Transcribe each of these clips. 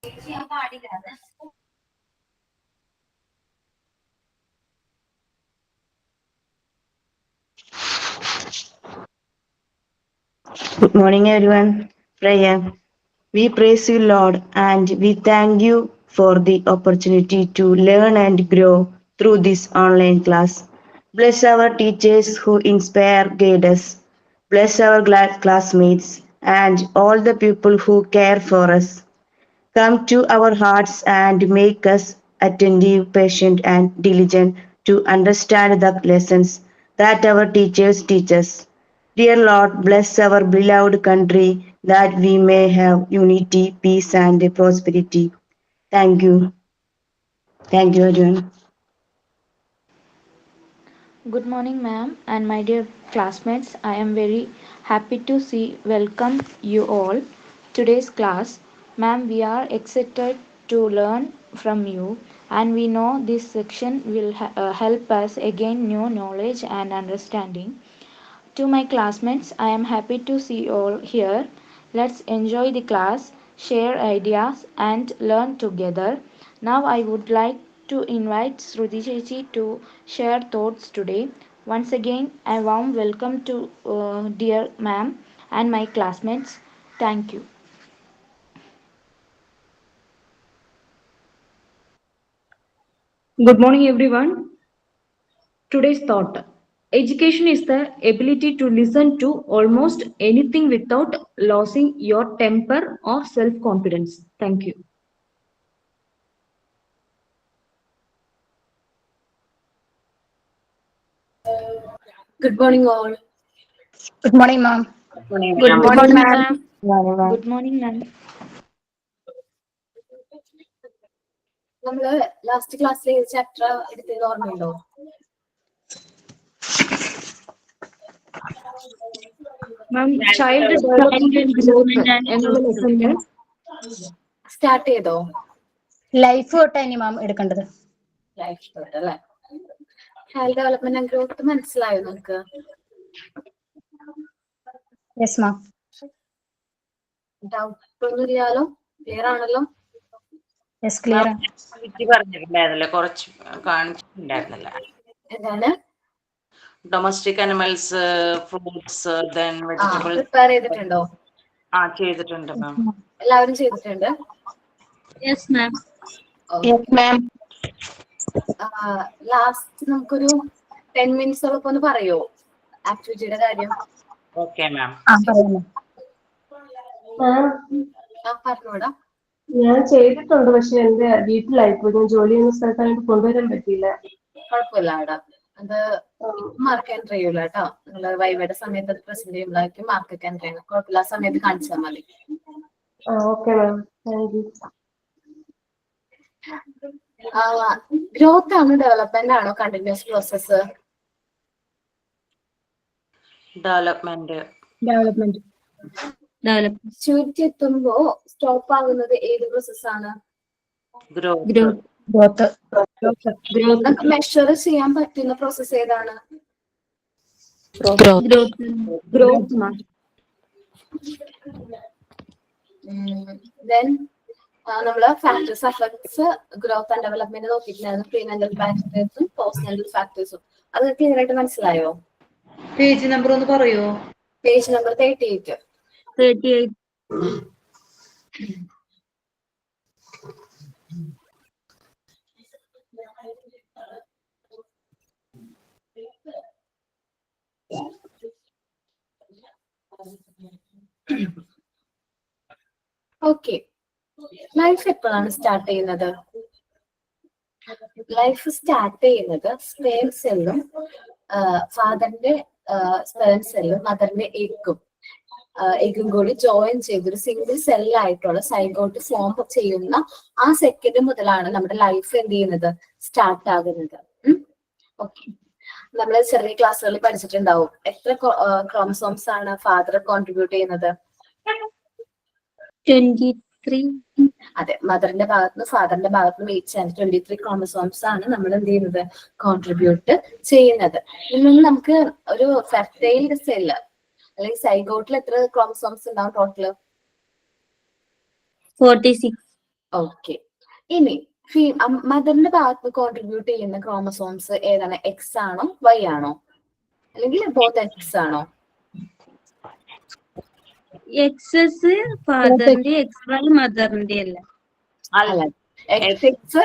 Good morning, everyone. Prayer. We praise you, Lord, and we thank you for the opportunity to learn and grow through this online class. Bless our teachers who inspire, guide us. Bless our classmates and all the people who care for us. Come to our hearts and make us attentive, patient, and diligent to understand the lessons that our teachers teach us. Dear Lord, bless our beloved country that we may have unity, peace, and prosperity. Thank you. Thank you, everyone. Good morning, ma'am, and my dear classmates. I am very happy to welcome you all today's class. Ma'am, we are excited to learn from you, and we know this section will help us gain new knowledge and understanding. To my classmates, I am happy to see you all here. Let's enjoy the class, share ideas, and learn together. Now, I would like to invite Shruti Chechi to share thoughts today. Once again, a warm welcome to dear ma'am and my classmates. Thank you. Good morning, everyone. Today's thought: education is the ability to listen to almost anything without losing your temper or self confidence. Thank you. Good morning, all. Good morning, ma'am. Good Good morning, morning, ma'am. ma'am. Good morning, ma'am. നമ്മള് last ക്ലാസ്സിൽ ഏത് chapter എടുത്തത് ഓർമ്മയുണ്ടോ? Ma'am, child development and growth എന്നുള്ള ലെസണില് start ചെയ്തോ? Life തൊട്ടാ ഇനി മാം എടുക്കേണ്ടത്. ലൈഫ് തൊട്ട് അല്ലെ? ചൈൽഡ് ഡെവലപ്മെന്റ് ആൻഡ് ഗ്രോത്ത് മനസ്സിലായോ നിങ്ങക്ക്? Yes ma'am. ഡൗട്ട് ഒന്നും ഇല്ലാലോ? ക്ലിയർ ആണല്ലോ? Yes, clear. പറഞ്ഞിട്ടുണ്ടായിരുന്നല്ലോ, കുറച്ച് കാണിച്ചിട്ടുണ്ടായിരുന്നില്ല. എന്താണ്? Domestic animals, fruits, then vegetables prepare ചെയ്തിട്ടുണ്ടോ? ചെയ്തിട്ടുണ്ട് മാം. എല്ലാവരും ചെയ്തിട്ടുണ്ട്? Yes ma'am. Yes ma'am. Last നമുക്കൊരു 10 മിനിറ്റ്സോളൊക്കെ ഒന്ന് പറയോ ആക്ടിവിറ്റിയുടെ കാര്യം? Okay ma'am. പറഞ്ഞോടാ. ഞാൻ ചെയ്തിട്ടുണ്ട്, പക്ഷെ എന്റെ വീട്ടിലായിപ്പോ ഞാൻ ജോലി ചെയ്യുന്ന സ്ഥലത്തായിട്ട് കൊണ്ടുവരാൻ പറ്റിയില്ല. കുഴപ്പമില്ല അവിടെ അത് മാർക്ക് എൻട്രി ചെയ്യൂല കേട്ടോ. നിങ്ങള് വൈവയുടെ സമയത്ത് അത് പ്രസന്റ് ചെയ്യുമ്പോഴായിരിക്കും മാർക്ക് എൻട്രി ചെയ്യണം. കുഴപ്പമില്ല, ആ സമയത്ത് കാണിച്ചാൽ മതി. Okay ma'am, thank you. Growth ആണോ ഡെവലപ്മെന്റ് ആണോ കണ്ടിന്യൂസ് പ്രോസസ്? ഡെവലപ്മെന്റ്. മെച്യൂരിറ്റി എത്തുമ്പോ സ്റ്റോപ്പ് ആകുന്നത് ഏത് പ്രോസസ്സാണ്? ഗ്രോത്ത്. മെഷർ ചെയ്യാൻ പറ്റുന്ന പ്രോസസ് ഏതാണ്? ദെൻ നമ്മള് factors affects growth and development നോക്കിയിട്ടുണ്ടായിരുന്നു. പ്രീനാന്റൽ ഫാക്ടേഴ്സും പോസ്റ്റ്നാന്റൽ ഫാക്ടേഴ്സും. അത് ക്ലിയർ ആയിട്ട് മനസ്സിലായോ? പേജ് നമ്പർ ഒന്ന് പറയോ? Page number 38. ഓക്കെ, ലൈഫ് എപ്പോഴാണ് സ്റ്റാർട്ട് ചെയ്യുന്നത്? ലൈഫ് സ്റ്റാർട്ട് ചെയ്യുന്നത് സ്പേം സെല്ലും ഫാദറിന്റെ സ്പേം സെല്ലും മദറിന്റെ എഗ്ഗും കൂടി ജോയിൻ ചെയ്തൊരു സിംഗിൾ സെല്ലായിട്ടുള്ള സൈഗോട്ട് ഫോം ചെയ്യുന്ന ആ സെക്കൻഡ് മുതലാണ് നമ്മുടെ ലൈഫ് എന്ത് ചെയ്യുന്നത്, സ്റ്റാർട്ട് ആകുന്നത്. ഓക്കെ, നമ്മൾ ചെറിയ ക്ലാസ്സുകളിൽ പഠിച്ചിട്ടുണ്ടാവും എത്ര ക്രോമസോംസ് ആണ് ഫാദർ കോൺട്രിബ്യൂട്ട് ചെയ്യുന്നത്? 23. അതെ, മദറിന്റെ ഭാഗത്തുനിന്ന് ഫാദറിന്റെ ഭാഗത്തുനിന്ന് ഈച്ച് ആൻഡ് 23 ക്രോമസോംസ് ആണ് നമ്മൾ എന്ത് ചെയ്യുന്നത്, കോൺട്രിബ്യൂട്ട് ചെയ്യുന്നത്. ഇതിൽ നിന്ന് നമുക്ക് ഒരു ഫെർട്ടൈൽഡ് സെല്ല് അല്ലെങ്കിൽ സൈഗോട്ടിൽ എത്ര ക്രോമസോംസ് ഉണ്ടാവും ടോട്ടല്? 46. ഓക്കെ. ഇനി മദറിന്റെ ഭാഗത്ത് കോൺട്രിബ്യൂട്ട് ചെയ്യുന്ന ക്രോമസോംസ് ഏതാണ്? എക്സ് ആണോ വൈ ആണോ, അല്ലെങ്കിൽ ബോത്ത് എക്സ് ആണോ? എക്സസ് ഫാദറിന്റെ, എക്സ് വൈ മദറിന്റെ അല്ല. അല്ല, എക്സ് എക്സ്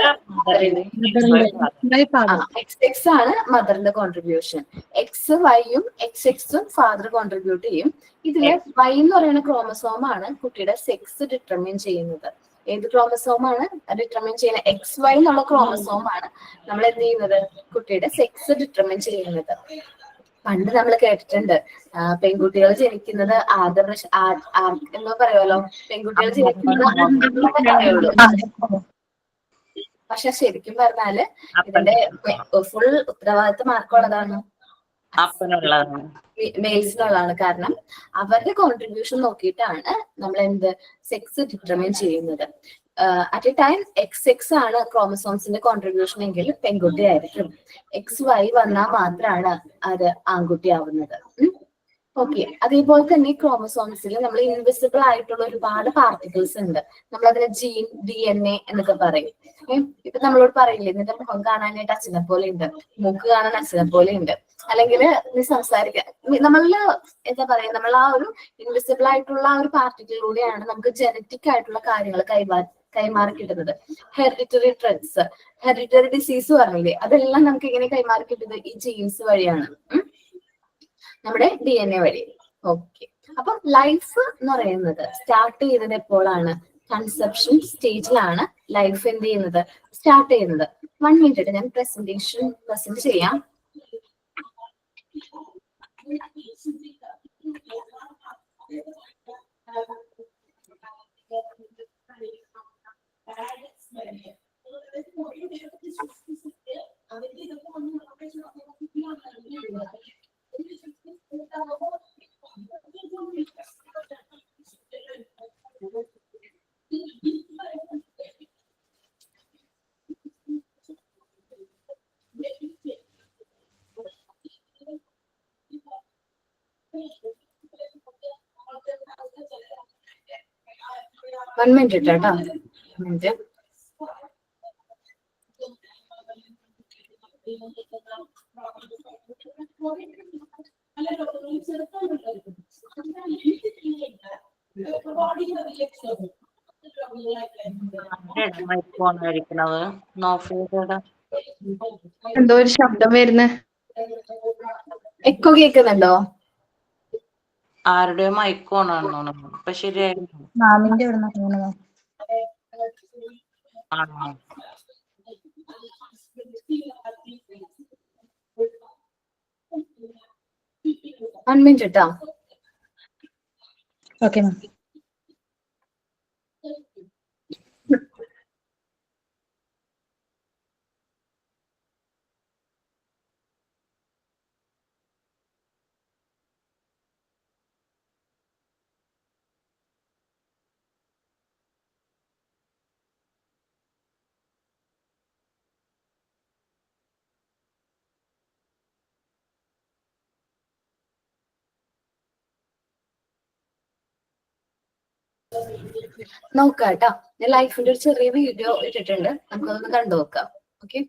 എക്സ് എക്സ് ആണ് മദറിന്റെ കോൺട്രിബ്യൂഷൻ. എക്സ് വൈയും എക്സ് എക്സും ഫാദർ കോൺട്രിബ്യൂട്ട് ചെയ്യും. ഇതില് വൈ എന്ന് പറയുന്ന ക്രോമസോം ആണ് കുട്ടിയുടെ സെക്സ് ഡിറ്റർമിൻ ചെയ്യുന്നത്. ഏത് ക്രോമസോം ആണ് ഡിറ്റർമിൻ ചെയ്യുന്നത്? എക്സ് വൈ എന്നുള്ള ക്രോമസോം ആണ് നമ്മൾ എന്ത് ചെയ്യുന്നത്? കുട്ടിയുടെ സെക്സ് ഡിറ്റർമിൻ ചെയ്യുന്നത്. പണ്ട് നമ്മൾ കേട്ടിട്ടുണ്ട് പെൺകുട്ടികൾ ജനിക്കുന്നത് എന്നോ പറയുമല്ലോ, പെൺകുട്ടികൾ ജനിക്കുന്നത് പറയുള്ളൂ. പക്ഷെ ശരിക്കും പറഞ്ഞാല് ഇതിന്റെ ഫുൾ ഉത്തരവാദിത്വം ആർക്കുള്ളതാണ്? മെയിൽസിനുള്ളതാണ്. കാരണം അവരുടെ കോൺട്രിബ്യൂഷൻ നോക്കിയിട്ടാണ് നമ്മൾ എന്ത് സെക്സ് ഡിറ്റർമിൻ ചെയ്യുന്നത്. At A time X X ആണ് ക്രോമസോംസിന്റെ കോൺട്രിബ്യൂഷൻ എങ്കിൽ പെൺകുട്ടി ആയിരിക്കും. എക്സ് വൈ വന്നാൽ മാത്രമാണ് അത് ആൺകുട്ടി ആവുന്നത്. ഓക്കെ. അതേപോലെ തന്നെ ഈ ക്രോമസോംസിൽ നമ്മൾ ഇൻവിസിബിൾ ആയിട്ടുള്ള ഒരുപാട് പാർട്ടിക്കിൾസ് ഉണ്ട്. നമ്മൾ അതിനെ ജീൻ, DNA എന്നൊക്കെ പറയും. ഇപ്പൊ നമ്മളോട് പറയില്ലേ, നിന്റെ മുഖം കാണാനായിട്ട് അച്ഛനെ പോലെ ഉണ്ട്, മൂക്ക് കാണാൻ അച്ഛനെ പോലെ ഉണ്ട്, അല്ലെങ്കിൽ നീ സംസാരിക്കാൻ, നമ്മളില് എന്താ പറയാ, നമ്മൾ ആ ഒരു ഇൻവിസിബിൾ ആയിട്ടുള്ള ആ ഒരു പാർട്ടിക്കിളിലൂടെയാണ് നമുക്ക് ജനറ്റിക് ആയിട്ടുള്ള കാര്യങ്ങൾ കൈമാറി കിട്ടുന്നത്. ഹെറിഡിറ്ററി ട്രെഡ്സ്, ഹെറിഡിറ്ററി ഡിസീസ് പറഞ്ഞില്ലേ, അതെല്ലാം നമുക്ക് ഇങ്ങനെ കൈമാറി കിട്ടുന്നത് ഈ ജീൻസ് വഴിയാണ്, നമ്മുടെ DNA വഴി. ഓക്കെ. അപ്പൊ ലൈഫ് എന്ന് പറയുന്നത് സ്റ്റാർട്ട് ചെയ്യുന്നത് എപ്പോഴാണ്? കൺസെപ്ഷൻ സ്റ്റേജിലാണ് ലൈഫ് എന്ത് ചെയ്യുന്നത്? സ്റ്റാർട്ട് ചെയ്യുന്നത്. 1 മിനിറ്റ് ഞാൻ പ്രസന്റ് ചെയ്യാം. One minute കേട്ടോ. എന്തോ ഒരു ശബ്ദം വരുന്നേ. എക്കോ കേൾക്കുന്നുണ്ടോ? ആരുടെയോ മൈക്ക് ഓൺ ആണെന്ന് തോന്നുന്നു. ഇപ്പൊ ശരിയായിരുന്നു. മാമിന്റെ ഇവിടെ നിന്ന് ആണോ? One minute കേട്ടോ. Okay ma'am. നോക്കാം കേട്ടോ. ഞാൻ ലൈഫിന്റെ ഒരു ചെറിയ വീഡിയോ ഇട്ടിട്ടുണ്ട്, നമുക്കതൊന്ന് കണ്ടു നോക്കാം. ഓക്കെ.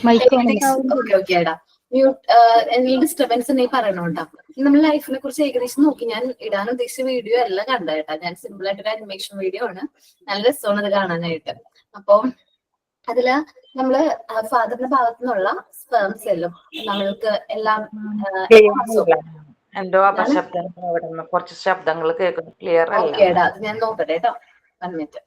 മൈക്ക് ഓക്കെ എടാ മ്യൂട്ട്. എന്തെങ്കിലും ഡിസ്റ്റർബൻസ് ഉണ്ടെങ്കിൽ പറയണോട്ടാ. നമ്മൾ ലൈഫിനെ കുറിച്ച് ഏകദേശം നോക്കി. ഞാൻ ഇടാൻ ഉദ്ദേശിച്ച വീഡിയോ എല്ലാം കണ്ടേട്ടാ. ഞാൻ സിമ്പിൾ ആയിട്ടൊരു അനിമേഷൻ വീഡിയോ ആണ്. നല്ല രസമാണ് അത് കാണാനായിട്ട്. അപ്പൊ അതില് നമ്മള് ഫാദറിന്റെ ഭാഗത്തു നിന്നുള്ള സ്പേം സെല്ലും നമ്മൾക്ക് എല്ലാം എന്തോ അപശബ്ദം അവിടെ നിന്ന് കുറച്ച് ശബ്ദങ്ങൾ കേൾക്കുന്നു. ക്ലിയർ അല്ല. ഓക്കേടാ, അത് ഞാൻ നോക്കട്ടെ കേട്ടോ. 1 മിനിറ്റ്.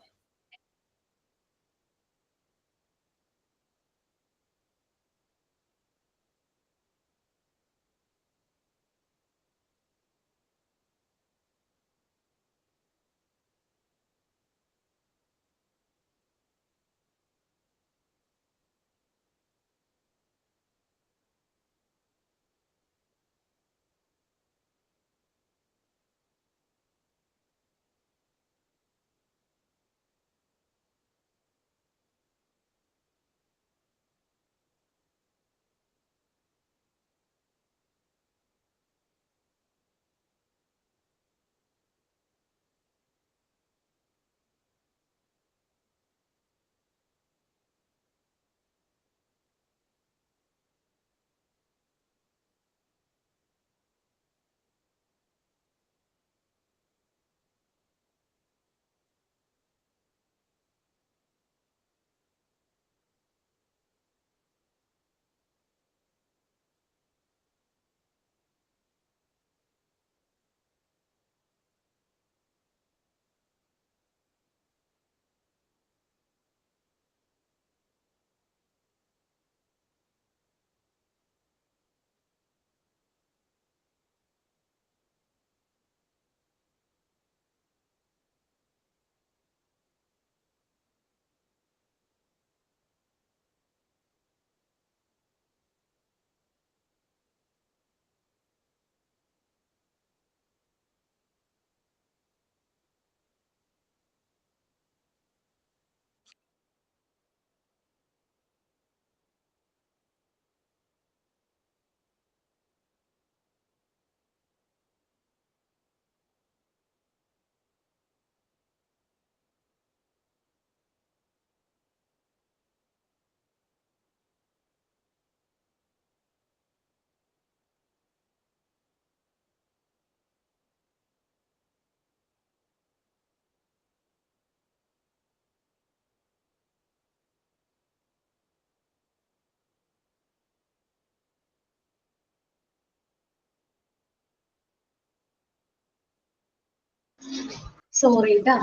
സോറി കേട്ടാ.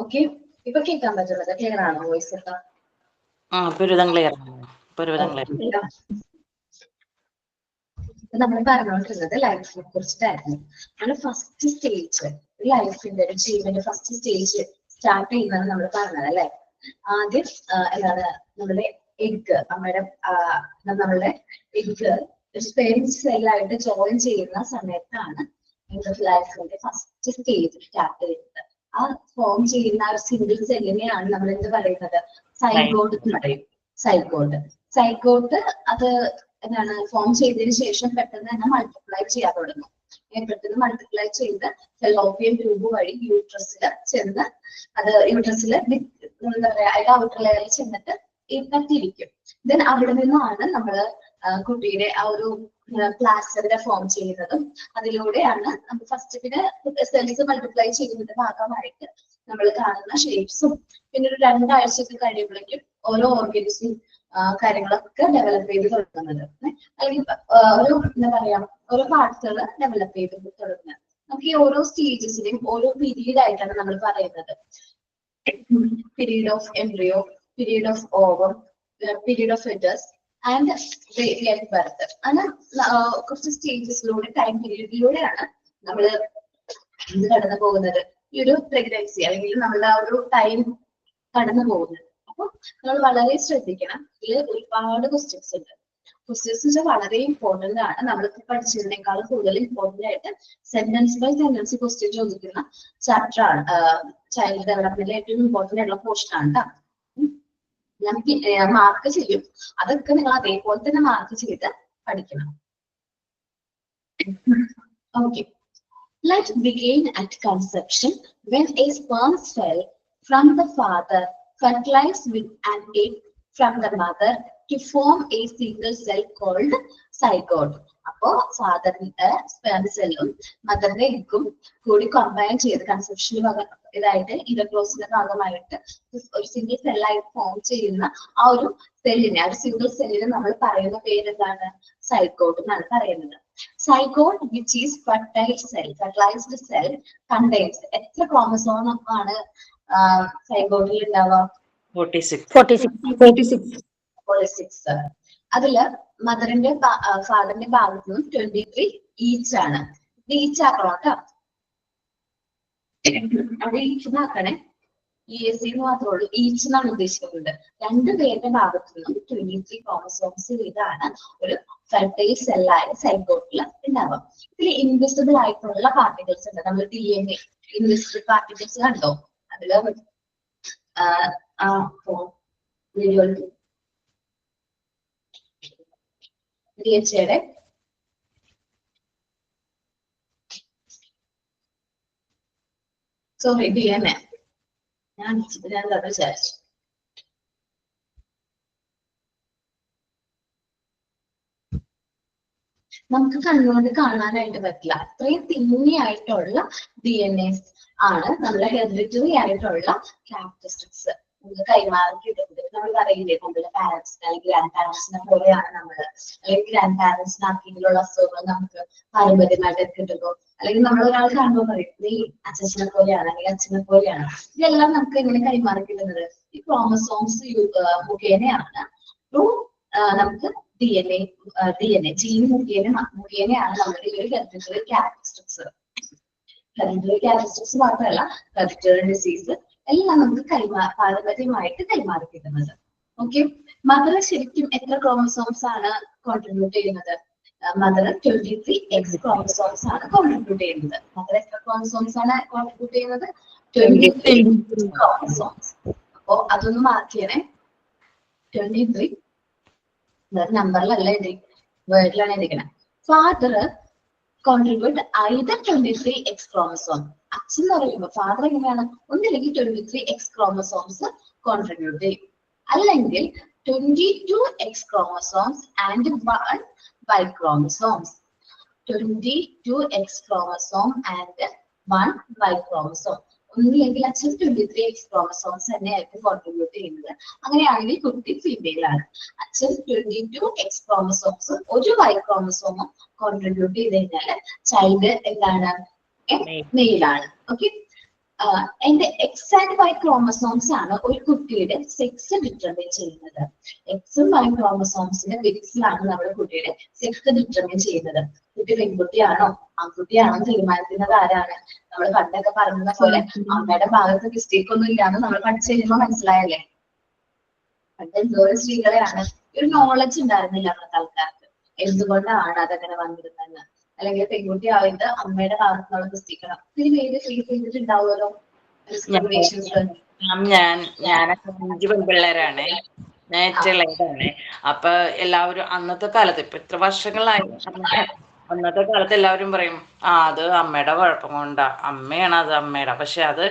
ഓക്കെ, ഇപ്പൊ കേൾക്കാൻ പറ്റുന്നത് ക്ലിയർ ആണോ? വോയിസ് ഒക്കെ ഒരുവിധം ക്ലിയർ ആണ്. ഒരുവിധം ക്ലിയർ. നമ്മൾ പറഞ്ഞുകൊണ്ടിരുന്നത് ലൈഫിനെ കുറിച്ചിട്ടായിരുന്നു. നമ്മുടെ ഫസ്റ്റ് സ്റ്റേജ്, ലൈഫിന്റെ ഒരു ജീവന്റെ ഫസ്റ്റ് സ്റ്റേജ് സ്റ്റാർട്ട് ചെയ്യുന്നതാണ് നമ്മൾ പറഞ്ഞത് അല്ലെ. ആദ്യം എന്താണ് നമ്മുടെ എഗ്, നമ്മളുടെ എഗ് സ്പെയിൻ സെല്ലായിട്ട് ജോയിൻ ചെയ്യുന്ന സമയത്താണ് ലൈഫിന്റെ ഫസ്റ്റ് സ്റ്റേജ് സ്റ്റാർട്ട് ചെയ്യുന്നത്. ആ ഫോം ചെയ്യുന്ന ഒരു സിംഗിൾ സെല്ലിനെയാണ് നമ്മൾ എന്ത് പറയുന്നത്? സൈഗോട്ട് എന്ന് പറയും. സൈഗോട്ട് അത് എന്താണ് ഫോം ചെയ്തതിനു ശേഷം പെട്ടെന്ന് തന്നെ മൾട്ടിപ്ലൈ ചെയ്യാൻ തുടങ്ങും. പെട്ടെന്ന് മൾട്ടിപ്ലൈ ചെയ്ത് ഫെലോപ്പിയൻ ട്യൂബ് വഴി യൂട്രസിൽ ചെന്ന് അത് യൂട്രസിൽ എന്താ പറയാ അതിന്റെ ഔട്ടർ ലെയറിൽ ചെന്നിട്ട് പറ്റിയിരിക്കും. ദെൻ അവിടെ നിന്നാണ് നമ്മള് കുട്ടിയുടെ ആ ഒരു പ്ലാസ്റ്ററിനെ ഫോം ചെയ്യുന്നതും. അതിലൂടെയാണ് നമ്മൾ ഫസ്റ്റ് പിന്നെ സെൽസ് മൾട്ടിപ്ലൈ ചെയ്യുന്നതിന്റെ ഭാഗമായിട്ട് നമ്മൾ കാണുന്ന ഷേപ്സും പിന്നെ ഒരു 2 ആഴ്ചയൊക്കെ കഴിയുമ്പോഴേക്കും ഓരോ ഓർഗൻസും കാര്യങ്ങളൊക്കെ ഡെവലപ്പ് ചെയ്ത് തുടങ്ങുന്നത്. അല്ലെങ്കിൽ ഒരു എന്താ പറയാ ഓരോ പാർട്സുകൾ ഡെവലപ്പ് ചെയ്ത് തുടങ്ങുന്നത്. നമുക്ക് ഈ ഓരോ സ്റ്റേജസിനെയും ഓരോ പീരീഡ് ആയിട്ടാണ് നമ്മൾ പറയുന്നത്. Period of embryo, period of ovum, period of foetus and birth. അങ്ങനെ കുറച്ച് സ്റ്റേജസിലൂടെ ടൈം പീരീഡിലൂടെയാണ് നമ്മൾ ഇത് കടന്നു പോകുന്നത്. ഈ ഒരു പ്രഗ്നൻസി അല്ലെങ്കിൽ നമ്മളുടെ ആ ഒരു ടൈം കടന്നു പോകുന്നത്. അപ്പൊ നമ്മൾ വളരെ ശ്രദ്ധിക്കണം. ഇതിൽ ഒരുപാട് ക്വസ്റ്റ്യൻസ് ഉണ്ട്. ക്വസ്റ്റ്യൻസ് വളരെ ഇമ്പോർട്ടന്റ് ആണ്. നമ്മൾക്ക് പഠിച്ചതിനേക്കാളും കൂടുതൽ ഇമ്പോർട്ടന്റ് ആയിട്ട് സെന്റൻസ് ബൈ സെന്റൻസ് ക്വസ്റ്റ്യൻ ചോദിക്കുന്ന ചാപ്റ്റർ ആണ്. ചൈൽഡ് ഡെവലപ്മെന്റിൽ ഏറ്റവും ഇമ്പോർട്ടന്റ് ആയിട്ടുള്ള പോർഷൻ ആണ് കേട്ടോ. ഞാൻ മാർക്ക് ചെയ്യും. അതൊക്കെ നിങ്ങൾ അതേപോലെ തന്നെ മാർക്ക് ചെയ്ത് പഠിക്കണം. Okay. Let's begin at conception. When a sperm cell from the father fertilized with an egg from the mother to form a single cell called zygote. അപ്പോ ഫാദറിന്റെ സ്പെർം സെല്ലും മദറിന്റെ എഗ്ഗും കൂടി കമ്പൈൻ ചെയ്ത് കൺസെപ്ഷന് ഇതായിട്ട് ഇൻഡോക്രോസിന്റെ ഭാഗമായിട്ട് ഒരു സിംഗിൾ സെല്ലായിട്ട് ഫോം ചെയ്യുന്ന ആ ഒരു സെല്ലിനെ, ആ ഒരു സിംഗിൾ സെല്ലിനെ നമ്മൾ പറയുന്ന പേരെന്താണ്? സൈഗോട്ട് എന്നാണ് പറയുന്നത്. Zygote which is fertilised cell contains എത്ര ക്രോമസോം ആണ് സൈഗോട്ടിൽ ഉണ്ടാവുക? 46. അതില് മദറിന്റെ ഫാദറിന്റെ ഭാഗത്ത് നിന്നും 23 ഈച്ച് ആണ്. ഈച്ച് ആക്കണം കേട്ടോ, അവിടെ ഈച്ച് ആക്കണേ. ESC മാത്രമേ ഉള്ളൂ, ഈച്ച് എന്നാണ് ഉദ്ദേശിക്കുന്നത്. രണ്ടുപേരുടെ ഭാഗത്തു നിന്നും 23 ക്രോമസോംസ് വീതമാണ് ഒരു ഫെർട്ടൈൽ സെല്ലായ സൈഗോട്ടിൽ ഉണ്ടാവുക. ഇതിൽ ഇൻവിസിബിൾ ആയിട്ടുള്ള പാർട്ടിക്കിൾസ് ഉണ്ട്. നമ്മൾ DNA ഇൻവിസിബിൾ പാർട്ടിക്കിൾസ് കണ്ടോ? അതില് വീഡിയോയിൽ DHAയുടെ സോറി DNA ഞാൻ വിചാരിച്ചു. നമുക്ക് കണ്ണുകൊണ്ട് കാണാനായിട്ട് പറ്റില്ല, അത്രയും തിന്നിയായിട്ടുള്ള DNA ആണ് നമ്മളെ ഹെറിഡിറ്ററി ആയിട്ടുള്ള ക്യാരക്ടറിസ്റ്റിക്സ് നമുക്ക് കൈമാറിയിട്ടുണ്ട്. നമ്മൾ പറയില്ലേ നമ്മുടെ പാരന്റ്സിന് അല്ലെങ്കിൽ ഗ്രാൻഡ് പാരന്റ്സിനെ പോലെയാണ് നമ്മള്, അല്ലെങ്കിൽ ഗ്രാൻഡ് പാരന്റ്സിന് ആർക്കെങ്കിലും അസുഖങ്ങൾ നമുക്ക് പാരമ്പര്യമായിട്ട് കിട്ടുമ്പോൾ, അല്ലെങ്കിൽ നമ്മൾ ഒരാൾ കാണുമ്പോൾ പറയും നീ അച്ഛനെ പോലെയാണ് അല്ലെങ്കിൽ അച്ഛനെ പോലെയാണ്. ഇതെല്ലാം നമുക്ക് എങ്ങനെ കൈമാറി കിട്ടുന്നത്? ഈ ക്രോമസോംസ് മുഖേനയാണ്. നമുക്ക് DNA ജീൻ മുഖേനയാണ് നമ്മുടെ ഈ ഒരു ഹെറിഡിറ്ററി ക്യാരക്ടറിസ്റ്റിക്സ്. ഹെറിഡിറ്ററി ക്യാരക്ടറിസ്റ്റിക്സ് മാത്രമല്ല, ഹെറിഡിറ്ററി ഡിസീസ് എല്ലാം നമുക്ക് പാരമ്പര്യമായിട്ട് കൈമാറി കിട്ടുന്നത്. ഓക്കെ, മദർ ശരിക്കും എത്ര ക്രോമസോംസ് ആണ് കോൺട്രിബ്യൂട്ട് ചെയ്യുന്നത്? മദർ 23X ക്രോമസോംസ് ആണ് കോൺട്രിബ്യൂട്ട് ചെയ്യുന്നത്. മദർ എത്ര ക്രോമസോംസ് ആണ് കോൺട്രിബ്യൂട്ട് ചെയ്യുന്നത്? 23 ക്രോമസോംസ്. അപ്പോ അതൊന്ന് മാർക്ക് ചെയ്യണേ. 23 നമ്പറിലല്ല വേർഡിലാണ് എഴുതിക്കണേ. Father contribute either 23X chromosome. അച്ഛൻ എന്ന് പറയുമ്പോൾ ഫാദർ എങ്ങനെയാണ്? ഒന്നില്ലെങ്കിൽ 23X ക്രോമസോംസ് കോൺട്രിബ്യൂട്ട് ചെയ്യും, അല്ലെങ്കിൽ 22X chromosomes and 1 Y chromosomes. 22X chromosome and 1 Y chromosome. ഒന്നില്ലെങ്കിൽ അച്ഛൻ 23X ക്രോമസോംസ് തന്നെയായിരിക്കും കോൺട്രിബ്യൂട്ട് ചെയ്യുന്നത്. അങ്ങനെയാണെങ്കിൽ കുട്ടി ഫീമെയിൽ ആണ്. അച്ഛൻ 22X ക്രോമസോംസും ഒരു Y ക്രോമസോമും കോൺട്രിബ്യൂട്ട് ചെയ്ത് കഴിഞ്ഞാൽ ചൈൽഡ് എന്താണ്? മെയിൽ ആണ്. ഓക്കെ, എന്റെ എക്സ് ആൻഡ് വൈ ക്രോമസോംസ് ആണ് ഒരു കുട്ടിയുടെ സെക്സ് ഡിറ്റർമിൻ ചെയ്യുന്നത്. എക്സും വൈ ക്രോമസോംസിന്റെ മിക്സിലാണ് നമ്മുടെ കുട്ടിയുടെ സെക്സ് ഡിറ്റർമിൻ ചെയ്യുന്നത്. കുട്ടി പെൺകുട്ടിയാണോ ആൺകുട്ടിയാണോ തീരുമാനിക്കുന്നത് ആരാണ്? നമ്മൾ പണ്ടൊക്കെ പറഞ്ഞ പോലെ അമ്മയുടെ ഭാഗത്ത് മിസ്റ്റേക്ക് ഒന്നും ഇല്ലാന്ന് നമ്മൾ പഠിച്ചു കഴിയുമ്പോൾ മനസ്സിലായല്ലേ? പണ്ട് എന്തോരം സ്ത്രീകളെയാണ് ഒരു നോളജ് ഉണ്ടായിരുന്നില്ല അന്നത്തെ ആൾക്കാർക്ക്, എന്തുകൊണ്ടാണ് അതങ്ങനെ വന്നിരുന്നത്. അല്ലെങ്കിൽ പെൺകുട്ടി ആയിട്ട് അമ്മയുടെ ഭാഗത്തുനിന്നുള്ള മിസ്റ്റേക്കണം ഇതിന് പേര് ഫേസ് ചെയ്തിട്ടുണ്ടാവുമല്ലോ. ഞാനൊക്കെ 5 പെൺപിള്ളേരാണ്, ഞാൻ ഏറ്റവും ഇളയതാണ്. അപ്പൊ എല്ലാവരും അന്നത്തെ കാലത്ത്, ഇപ്പൊ ഇത്ര വർഷങ്ങളായി, അന്നത്തെ കാലത്ത് എല്ലാവരും പറയും അത് അമ്മയുടെ കുഴപ്പം കൊണ്ടാ, അമ്മയാണ് അത് അമ്മയുടെ. പക്ഷെ അത്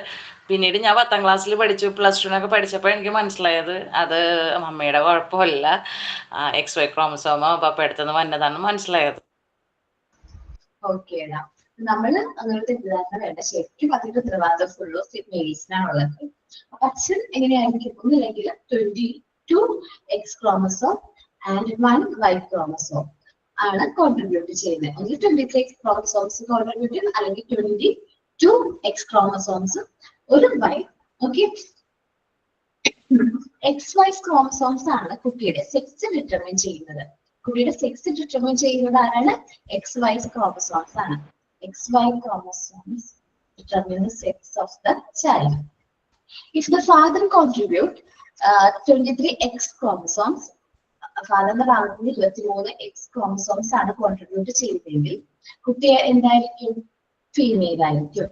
പിന്നീട് ഞാൻ 10ാം ക്ലാസ്സിൽ പഠിച്ചു, +2 പഠിച്ചപ്പോൾ എനിക്ക് മനസ്സിലായത് അത് അമ്മയുടെ കുഴപ്പമല്ല, XY ക്രോമസോമോ പപ്പയടുത്തുനിന്ന് വന്നതാണെന്ന് മനസ്സിലായത്. ഓക്കേടാ, നമ്മള് അങ്ങനത്തെ തെറ്റിദ്ധാരണ വേണ്ട. ശരിക്കും അതിന്റെ ഉത്തരവാദിത്വം ഫുള്ള് മെയിൽസിനാണുള്ളത്. അപ്പൊ അച്ഛൻ എങ്ങനെയായിരിക്കും? ഒന്നില്ലെങ്കിൽ 22X chromosome and 1 Y chromosome ആണ് കോൺട്രിബ്യൂട്ട് ചെയ്യുന്നത്. ഒന്നിൽ 23X ക്രോമസോംസ് കോൺട്രിബ്യൂട്ട് ചെയ്യും, അല്ലെങ്കിൽ 22X ക്രോമസോംസ് ഒരു Y. ഓക്കെ, XY ക്രോമസോംസ് ആണ് കുട്ടിയുടെ സെക്സ് ഡിറ്റർമിൻ ചെയ്യുന്നത്. കുട്ടിയുടെ സെക്സ് ഡിറ്റർമിൻ ചെയ്യുന്നത് ആരാണ്? XY ക്രോമസോംസ് ആണ്. XY chromosomes determine the sex of the child. If the father contribute 23X chromosomes, ഫാദറിന്റെ ഭാഗത്ത് 23X chromosomes ആണ് കോൺട്രിബ്യൂട്ട് ചെയ്തതെങ്കിൽ കുട്ടി എന്തായിരിക്കും? ഫീമെയിൽ ആയിരിക്കും.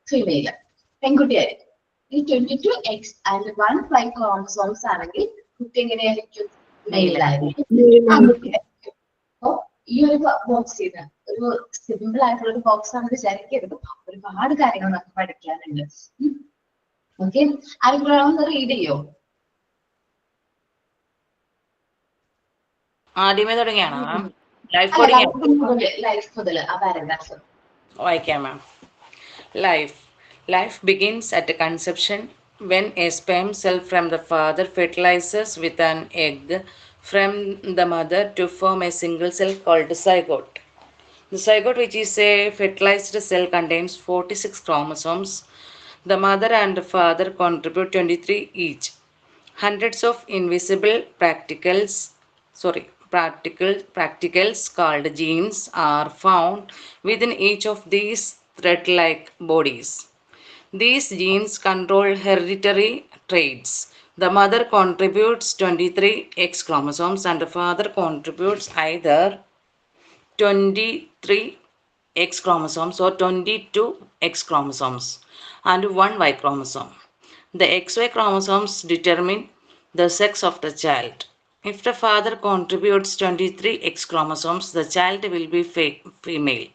ഫീമെയിൽ പെൺകുട്ടിയായിരിക്കും. ഈ 22X and 1 Y chromosomes ആണെങ്കിൽ കുട്ടി എങ്ങനെയായിരിക്കും? മെയിൽ ആയിരിക്കും. അപ്പൊ ഈ ഒരു ബോക്സ് ഒരു സിമ്പിൾ ആയിട്ടുള്ള ഒരു ബോക്സ് ആണ് വിചാരിക്കരുത്. ഒരുപാട് കാര്യങ്ങൾ നമുക്ക് പഠിക്കാനുണ്ട്. ഓക്കെ, ആരെങ്കിലും ഒന്ന് റീഡ് ചെയ്യോ? ആദ്യമേ തുടങ്ങിയാണോ മാം? ലൈഫ് അല്ല, തുടങ്ങിയ ലൈഫ് മുതൽ ആ പാരഗ്രാഫ്. വായിക്കാം മാം. Life begins at conception when a sperm cell from the father fertilizes with an egg from the mother to form a single cell called zygote. The zygote, which is a fertilized cell, contains 46 chromosomes. The mother and the father contribute 23 each. Hundreds of invisible practicals called genes are found within each of these thread-like bodies. These genes control hereditary traits. The mother contributes 23 X chromosomes and the father contributes either 23 X chromosomes or 22 X chromosomes and 1 Y chromosome. The XY chromosomes determine the sex of the child. If the father contributes 23 X chromosomes, the child will be female.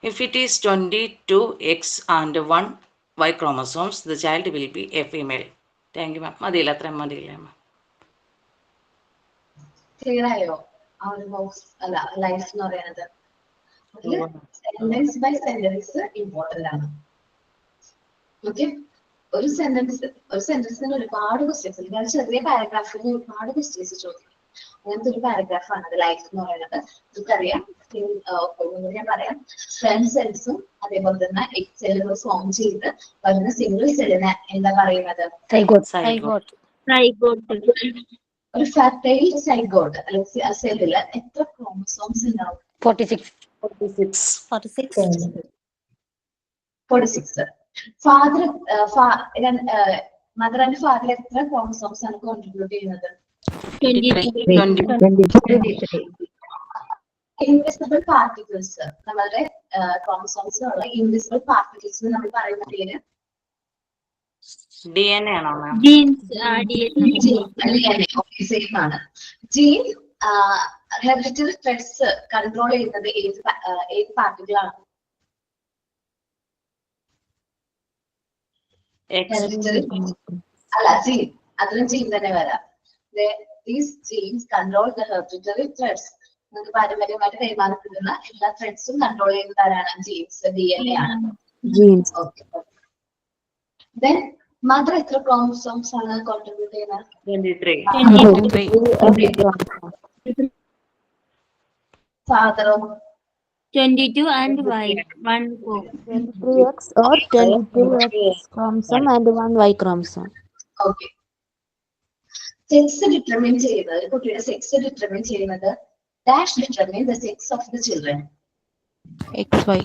If it is 22 X and 1 Y chromosomes, the child will be a female. Thank you, ma'am. മതിയില്ല, അത്രയും മതിയില്ല മാം. Clear ആയോ? ആ ഒരു box അല്ല life എന്ന് പറയുന്നത് sentence by sentence important ആണ്. Okay, ഒരു സെന്റൻസിന് ഒരുപാട് ക്വസ്റ്റ്യൻസ്, ഞാൻ ചെറിയ പാരഗ്രാഫിന് ഒരുപാട് ക്വസ്റ്റ്യൻസ് ചോദിക്കും. അങ്ങനത്തെ ഒരു പാരഗ്രാഫാണ് അത് ലൈഫ് എന്ന് പറയുന്നത്. നമുക്കറിയാം, ഞാൻ പറയാം, സ്പെം സെൽസും അതേപോലെ തന്നെ എഗ് സെല്ലുകൾ ഫോം ചെയ്ത് വരുന്ന സിംഗിൾ സെല്ലിനെ എന്താ പറയുന്നത്? ഒരു ഫെർട്ടൈൽ സൈഗോട്ട് അല്ലെങ്കിൽ സെല്ലില് എത്ര ക്രോമസോംസ് ഉണ്ടാവും? 46. ഫാദർ മദർ ആൻഡ് ഫാദർ എത്ര ക്രോമസോംസ് ആണ് കോൺട്രിബ്യൂട്ട് ചെയ്യുന്നത്? 23. ഇൻവിസിബിൾ പാർട്ടിക്കിൾസ്, നമ്മളുടെ ക്രോമസോംസിലുള്ള ഇൻവിസിബിൾ പാർട്ടിക്കിൾസ് നമ്മൾ പറയുന്ന പേര് DNA ആണോ മാം? സെയിം ആണ്. ജീൻ ഹെറിഡിറ്ററി ത്രെഡ്സ് കൺട്രോൾ ചെയ്യുന്നത് ഏത് പാർട്ടിക്കിൾ ആണ്? അല്ല, ജീൻ, അതിലും ജീൻ തന്നെ വരാം. These genes control the hereditary threads. നമുക്ക് പാരമ്പര്യമായിട്ട് കൈമാറപ്പെടുന്ന എല്ലാ ത്രെഡ്സും കൺട്രോൾ ചെയ്യുന്നവരാണ് ജീൻസ്, DNA ആണ്. Then മദർ എത്ര ക്രോമസോംസ് ആണ് കോൺട്രിബ്യൂട്ട് ചെയ്യുന്നത്? 23. ഫാദറോ? 22 and Y, 1 4. 23X or 22X chromosome and 1 Y chromosome. Okay. Sex determine ചെയ്യുന്നത്, കുട്ടിയുടെ സെക്സ് ഡിറ്റർമിൻ ചെയ്യുന്നത് dash determine the sex of the children. XY.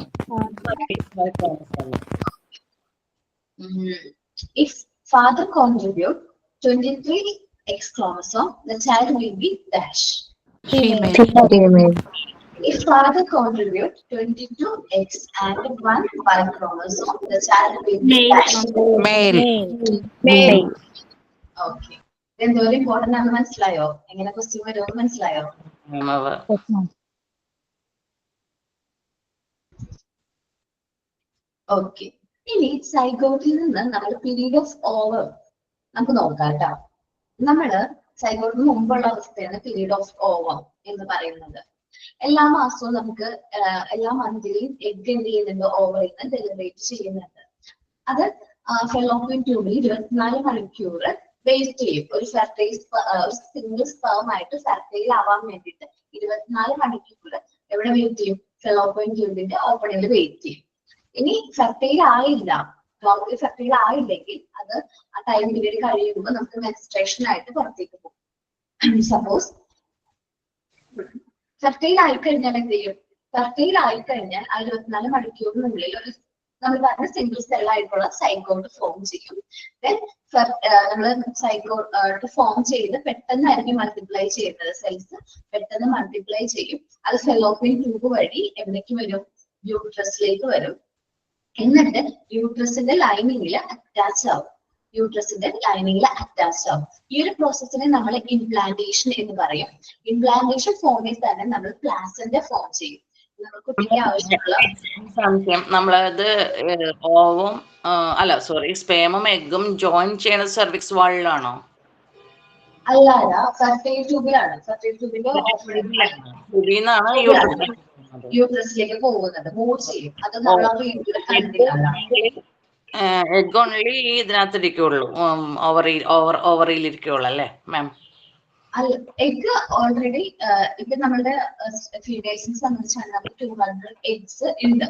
If father contribute 23 X chromosome, the child will be dash. Female. If father contribute 22 X and 1 Y chromosome, the child will be dash. Male. Okay. എന്തോരം important ആണെന്ന് മനസ്സിലായോ? എങ്ങനെ question വരുമെന്ന് മനസ്സിലായോ? Okay. ഇനി സൈഗോട്ടിൽ നിന്ന് നമ്മൾ period of over നമുക്ക് നോക്കാം കേട്ടോ. നമ്മള് സൈഗോട്ടിന് മുമ്പുള്ള അവസ്ഥയാണ് പീരീഡ് ഓഫ് ഓവർ എന്ന് പറയുന്നത്. എല്ലാ മാസവും നമുക്ക് എല്ലാ മന്ത്ലിയും എഗ് എന്ത് ചെയ്യുന്നുണ്ട്? ഓവറിൽ നിന്ന് ഡെലിവറേറ്റ് ചെയ്യുന്നുണ്ട്. അത് ഫെലോപ്പിയൻ ട്യൂബിൽ 24 മണിക്കൂർ വെയിറ്റ് ചെയ്യും. ഒരു സിംഗിൾ സ്പേം ആയിട്ട് ഫെർട്ടൈൽ ആവാൻ വേണ്ടിയിട്ട് 24 മണിക്കൂർ എവിടെ വെയിറ്റ് ചെയ്യും? ഫെലോപ്പിയൻ ട്യൂബിന്റെ ഓപ്പണിൽ വെയിറ്റ് ചെയ്യും. ഇനി ഫെർട്ടൈൽ ആയില്ലെങ്കിൽ അത് ആ ടൈം പീരീഡ് കഴിയുമ്പോൾ നമുക്ക് മെൻസ്ട്രേഷൻ ആയിട്ട് പുറത്തേക്ക് പോകും. സപ്പോസ് ഫെർട്ടൈൽ ആയിക്കഴിഞ്ഞാൽ എന്ത് ചെയ്യും? ഫെർട്ടൈൽ ആയിക്കഴിഞ്ഞാൽ ആ 24 മണിക്കൂറിനുള്ളിൽ ഒരു നമ്മൾ പറഞ്ഞ സിംഗിൾ സെൽ ആയിട്ടുള്ള സൈഗോട്ട് ഫോം ചെയ്യും. ദെൻ നമ്മള് സൈഗോട്ട് ഫോം ചെയ്ത് പെട്ടെന്നായിരിക്കും മൾട്ടിപ്ലൈ ചെയ്യുന്നത്. സെൽസ് പെട്ടെന്ന് മൾട്ടിപ്ലൈ ചെയ്യും. അത് ഫെലോപ്പിയൻ ട്യൂബ് വഴി എവിടേക്ക് വരും? യൂട്രസിലേക്ക് വരും. എന്നിട്ട് യൂട്രസിന്റെ ലൈനിങ്ങിൽ അറ്റാച്ച് ആവും. ഈ ഒരു പ്രോസസ്സിനെ നമ്മൾ ഇംപ്ലാന്റേഷൻ എന്ന് പറയും. ഇംപ്ലാന്റേഷൻ ഫോമിൽ തന്നെ നമ്മൾ പ്ലാസന്റ ഫോം ചെയ്യും. കുട്ടിക്ക് ആവശ്യമുള്ള നമ്മളത് സ്പേമും എഗ്ഗും ജോയിൻ ചെയ്യുന്നത് സെർവിക്സ് വാളിലാണോ? അല്ലാതെ ഫെർട്ടൈൽ ട്യൂബിലാണ്. ഫെർട്ടൈൽ ട്യൂബിന്റെ ഇതിന്നാണ് യൂട്രസിലേക്ക് പോകുന്നത്, മൂവ് ചെയ്യും. അത് നമ്മൾ ആ വീഡിയോയിൽ കണ്ടിട്ടുള്ളതാണ്. എഗ് ഓൺലി ഇതിനകത്ത് ഇരിക്കുള്ളൂ, ഓവറിയിൽ ഇരിക്കുള്ളൂ അല്ലേ മാം? എഗ് ഓൾറെഡി ഇപ്പൊ നമ്മളുടെ ഫീമേൽസിനെ സംബന്ധിച്ചാണ് നമുക്ക് 200 എഗ്സ് ഉണ്ട്.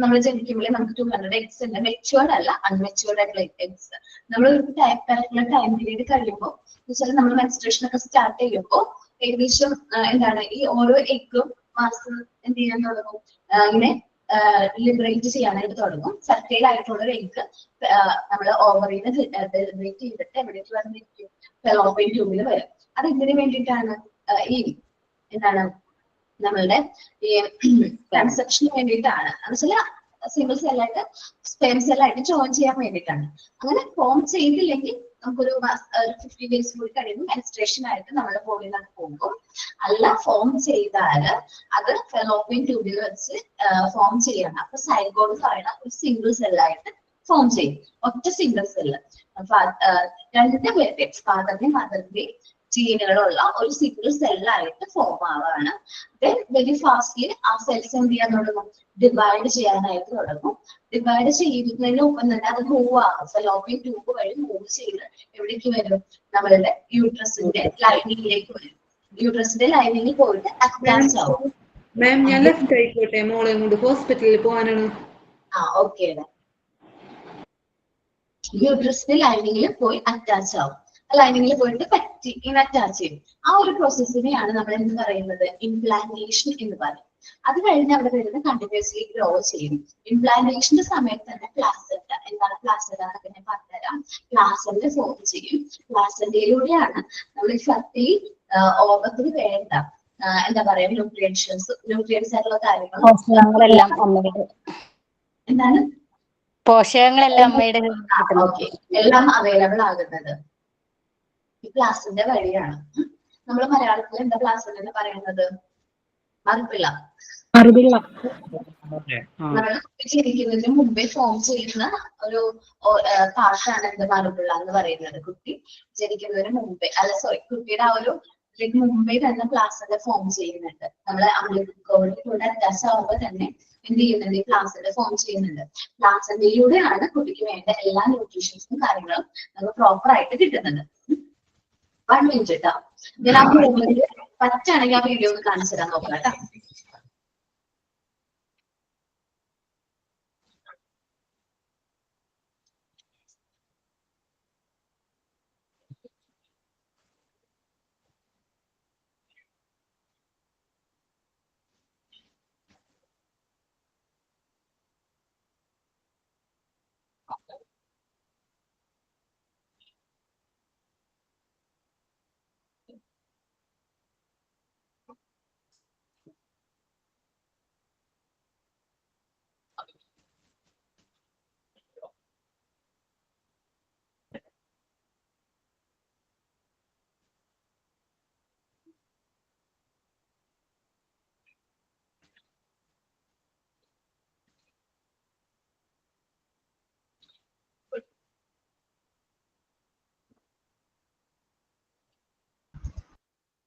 നമ്മൾ ജനിക്കുമ്പോൾ നമുക്ക് 200 എഗ്സ് ഉണ്ട്. മെച്ചുവേർഡ് അല്ല, അൺമെച്ചുവേർഡ് ആയിട്ടുള്ള എഗ്സ്. നമ്മൾ ഒരു ടൈം പീരീഡ് കഴിയുമ്പോൾ വെച്ചാൽ നമ്മൾ മെൻസ്ട്രേഷൻ ഒക്കെ സ്റ്റാർട്ട് ചെയ്യുമ്പോൾ ഏകദേശം എന്താണ് ഈ ഓരോ എഗ്ഗും മാസം എന്ത് ചെയ്യാൻ തുടങ്ങും, ഇങ്ങനെ ലിബറേറ്റ് ചെയ്യാനായിട്ട് തുടങ്ങും. ഫെർട്ടൈൽ ആയിട്ടുള്ള ഒരു എഗ്ഗ് നമ്മൾ ഓവറിൽ നിന്ന് ലിബറേറ്റ് ചെയ്തിട്ട് എവിടേക്ക് വന്നിരിക്കും, ഫെലോപ്പിയൻ ട്യൂബിൽ വരും. അത് ഇതിന് വേണ്ടിയിട്ടാണ്, ഈ എന്താണ് നമ്മളുടെ ഈ കൺസെപ്ഷന് വേണ്ടിയിട്ടാണ്. എന്ന് വെച്ചാൽ സിംഗിൾ സെല്ലായിട്ട് സ്പെം സെല്ലായിട്ട് ജോയിൻ ചെയ്യാൻ വേണ്ടിയിട്ടാണ്. അങ്ങനെ ഫോം ചെയ്തില്ലെങ്കിൽ നമുക്കൊരു 50 ഡേയ്സ് കൂടി കഴിയുമ്പോൾ മെൻസ്ട്രേഷൻ ആയിട്ട് നമ്മുടെ ബോഡിയിൽ നിന്ന് പോകും. അല്ല ഫോം ചെയ്താൽ അത് ഫെലോപ്പിയൻ ട്യൂബിൽ വെച്ച് ഫോം ചെയ്യണം. അപ്പൊ സൈഗോട്ട് പറയുന്ന ഒരു സിംഗിൾ സെല്ലായിട്ട് ഫോം ചെയ്യും, ഒറ്റ സിംഗിൾ സെല്ല്. രണ്ടുപേരുടെ ഫാദറിന്റെയും മദറിന്റെയും ജീനുകളുള്ള ഒരു സിംഗിൾ സെല്ലായിട്ട് ഫോം ആവാണ്. ദെൻ വെരി ഫാസ്റ്റ്ലി ആ സെൽസ് എന്ത് ചെയ്യാൻ തുടങ്ങും, ഡിവൈഡ് ചെയ്യാനായിട്ട് തുടങ്ങും. ഡിവൈഡ് ചെയ്യുന്നതിന് ഒപ്പം തന്നെ അത് മൂവ് ആകും, ഫെലോപ്പിയൻ ട്യൂബ് വഴി മൂവ് ചെയ്ത് എവിടേക്ക് വരും, നമ്മളുടെ യൂട്രസിന്റെ ലൈനിങ്ങിലേക്ക് വരും. യൂട്രസിന്റെ ലൈനിങ്ങിൽ പോയിട്ട് അറ്റാച്ച് ആവും. മാം ഞാൻ ലെഫ്റ്റ് ആയിക്കോട്ടെ, മോളെ കൊണ്ട് ഹോസ്പിറ്റലിൽ പോകാനാണ്. ഓക്കെ. യൂട്രസിന്റെ ലൈനിങ്ങിൽ പോയി അറ്റാച്ച് ആവും. ലൈനിങ്ങിൽ പോയിട്ട് പറ്റി ഇങ്ങനെ അറ്റാച്ച് ചെയ്യും. ആ ഒരു പ്രോസസ്സിനെയാണ് നമ്മൾ എന്ത് പറയുന്നത്, ഇംപ്ലാന്റേഷൻ എന്ന് പറയും. അത് കഴിഞ്ഞ് അവിടെ വരുന്ന കണ്ടിന്യൂസ്ലി ഗ്രോ ചെയ്യും. ഇംപ്ലാന്റേഷന്റെ സമയത്ത് തന്നെ പ്ലാസെന്റ, എന്താണ് പ്ലാസെന്റ എന്നൊക്കെ ഞാൻ പറഞ്ഞുതരാം. പ്ലാസെന്റ ഫോം ചെയ്യും. പ്ലാസെന്റയിലൂടെയാണ് നമ്മൾ ഫെർട്ടൈൽ ഓവത്തിന് വേണ്ട എന്താ പറയാ ന്യൂട്രിയൻസ് ആയിട്ടുള്ള കാര്യങ്ങൾ എന്താണ് പോഷകങ്ങളെല്ലാം അമ്മയുടെ ഓക്കെ എല്ലാം അവൈലബിൾ ആകുന്നത് ഈ പ്ലാസെന്റ വഴിയാണ്. നമ്മൾ മലയാളത്തിൽ എന്താ പ്ലാസെന്റ എന്ന് പറയുന്നത്, മറുപിള്ള. നമ്മൾ ജനിക്കുന്നതിന് മുമ്പേ ഫോം ചെയ്യുന്ന ഒരു പാർട്ടാണ് എന്ത് മറുപിള്ള എന്ന് പറയുന്നത്. കുട്ടി ജനിക്കുന്നതിന് മുമ്പേ, അല്ല സോറി, കുട്ടിയുടെ ആ ഒരു ഇതിന് മുമ്പേ തന്നെ പ്ലാസെന്റ ഫോം ചെയ്യുന്നുണ്ട്. നമ്മളെ അമ്ലിക്കോടിലൂടെ അറ്റാച്ച് ആവുമ്പോൾ തന്നെ എന്ത് ചെയ്യുന്നുണ്ട്, ഈ പ്ലാസെന്റ ഫോം ചെയ്യുന്നുണ്ട്. പ്ലാസെന്റയിലൂടെയാണ് കുട്ടിക്ക് വേണ്ട എല്ലാ ന്യൂട്രീഷൻസും കാര്യങ്ങളും നമുക്ക് പ്രോപ്പർ ആയിട്ട് കിട്ടുന്നത്. 1 മിനിറ്റ് കേട്ടോ, ഞാൻ ആ മൂവ്മെന്റ് പറ്റാണെങ്കിൽ ആ വീഡിയോ ഒന്ന് കാണിച്ചു തരാൻ നോക്കാം കേട്ടോ.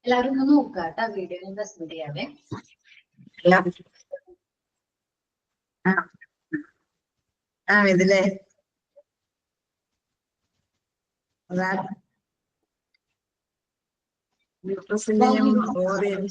എല്ലാവരും ഒന്ന് നോക്കുക കേട്ടോ, വീഡിയോ ഞാൻ പ്രസന്റ് ചെയ്യാവേ. ഇതിലെ യൂട്രസിന്റെയും ഓവറിയും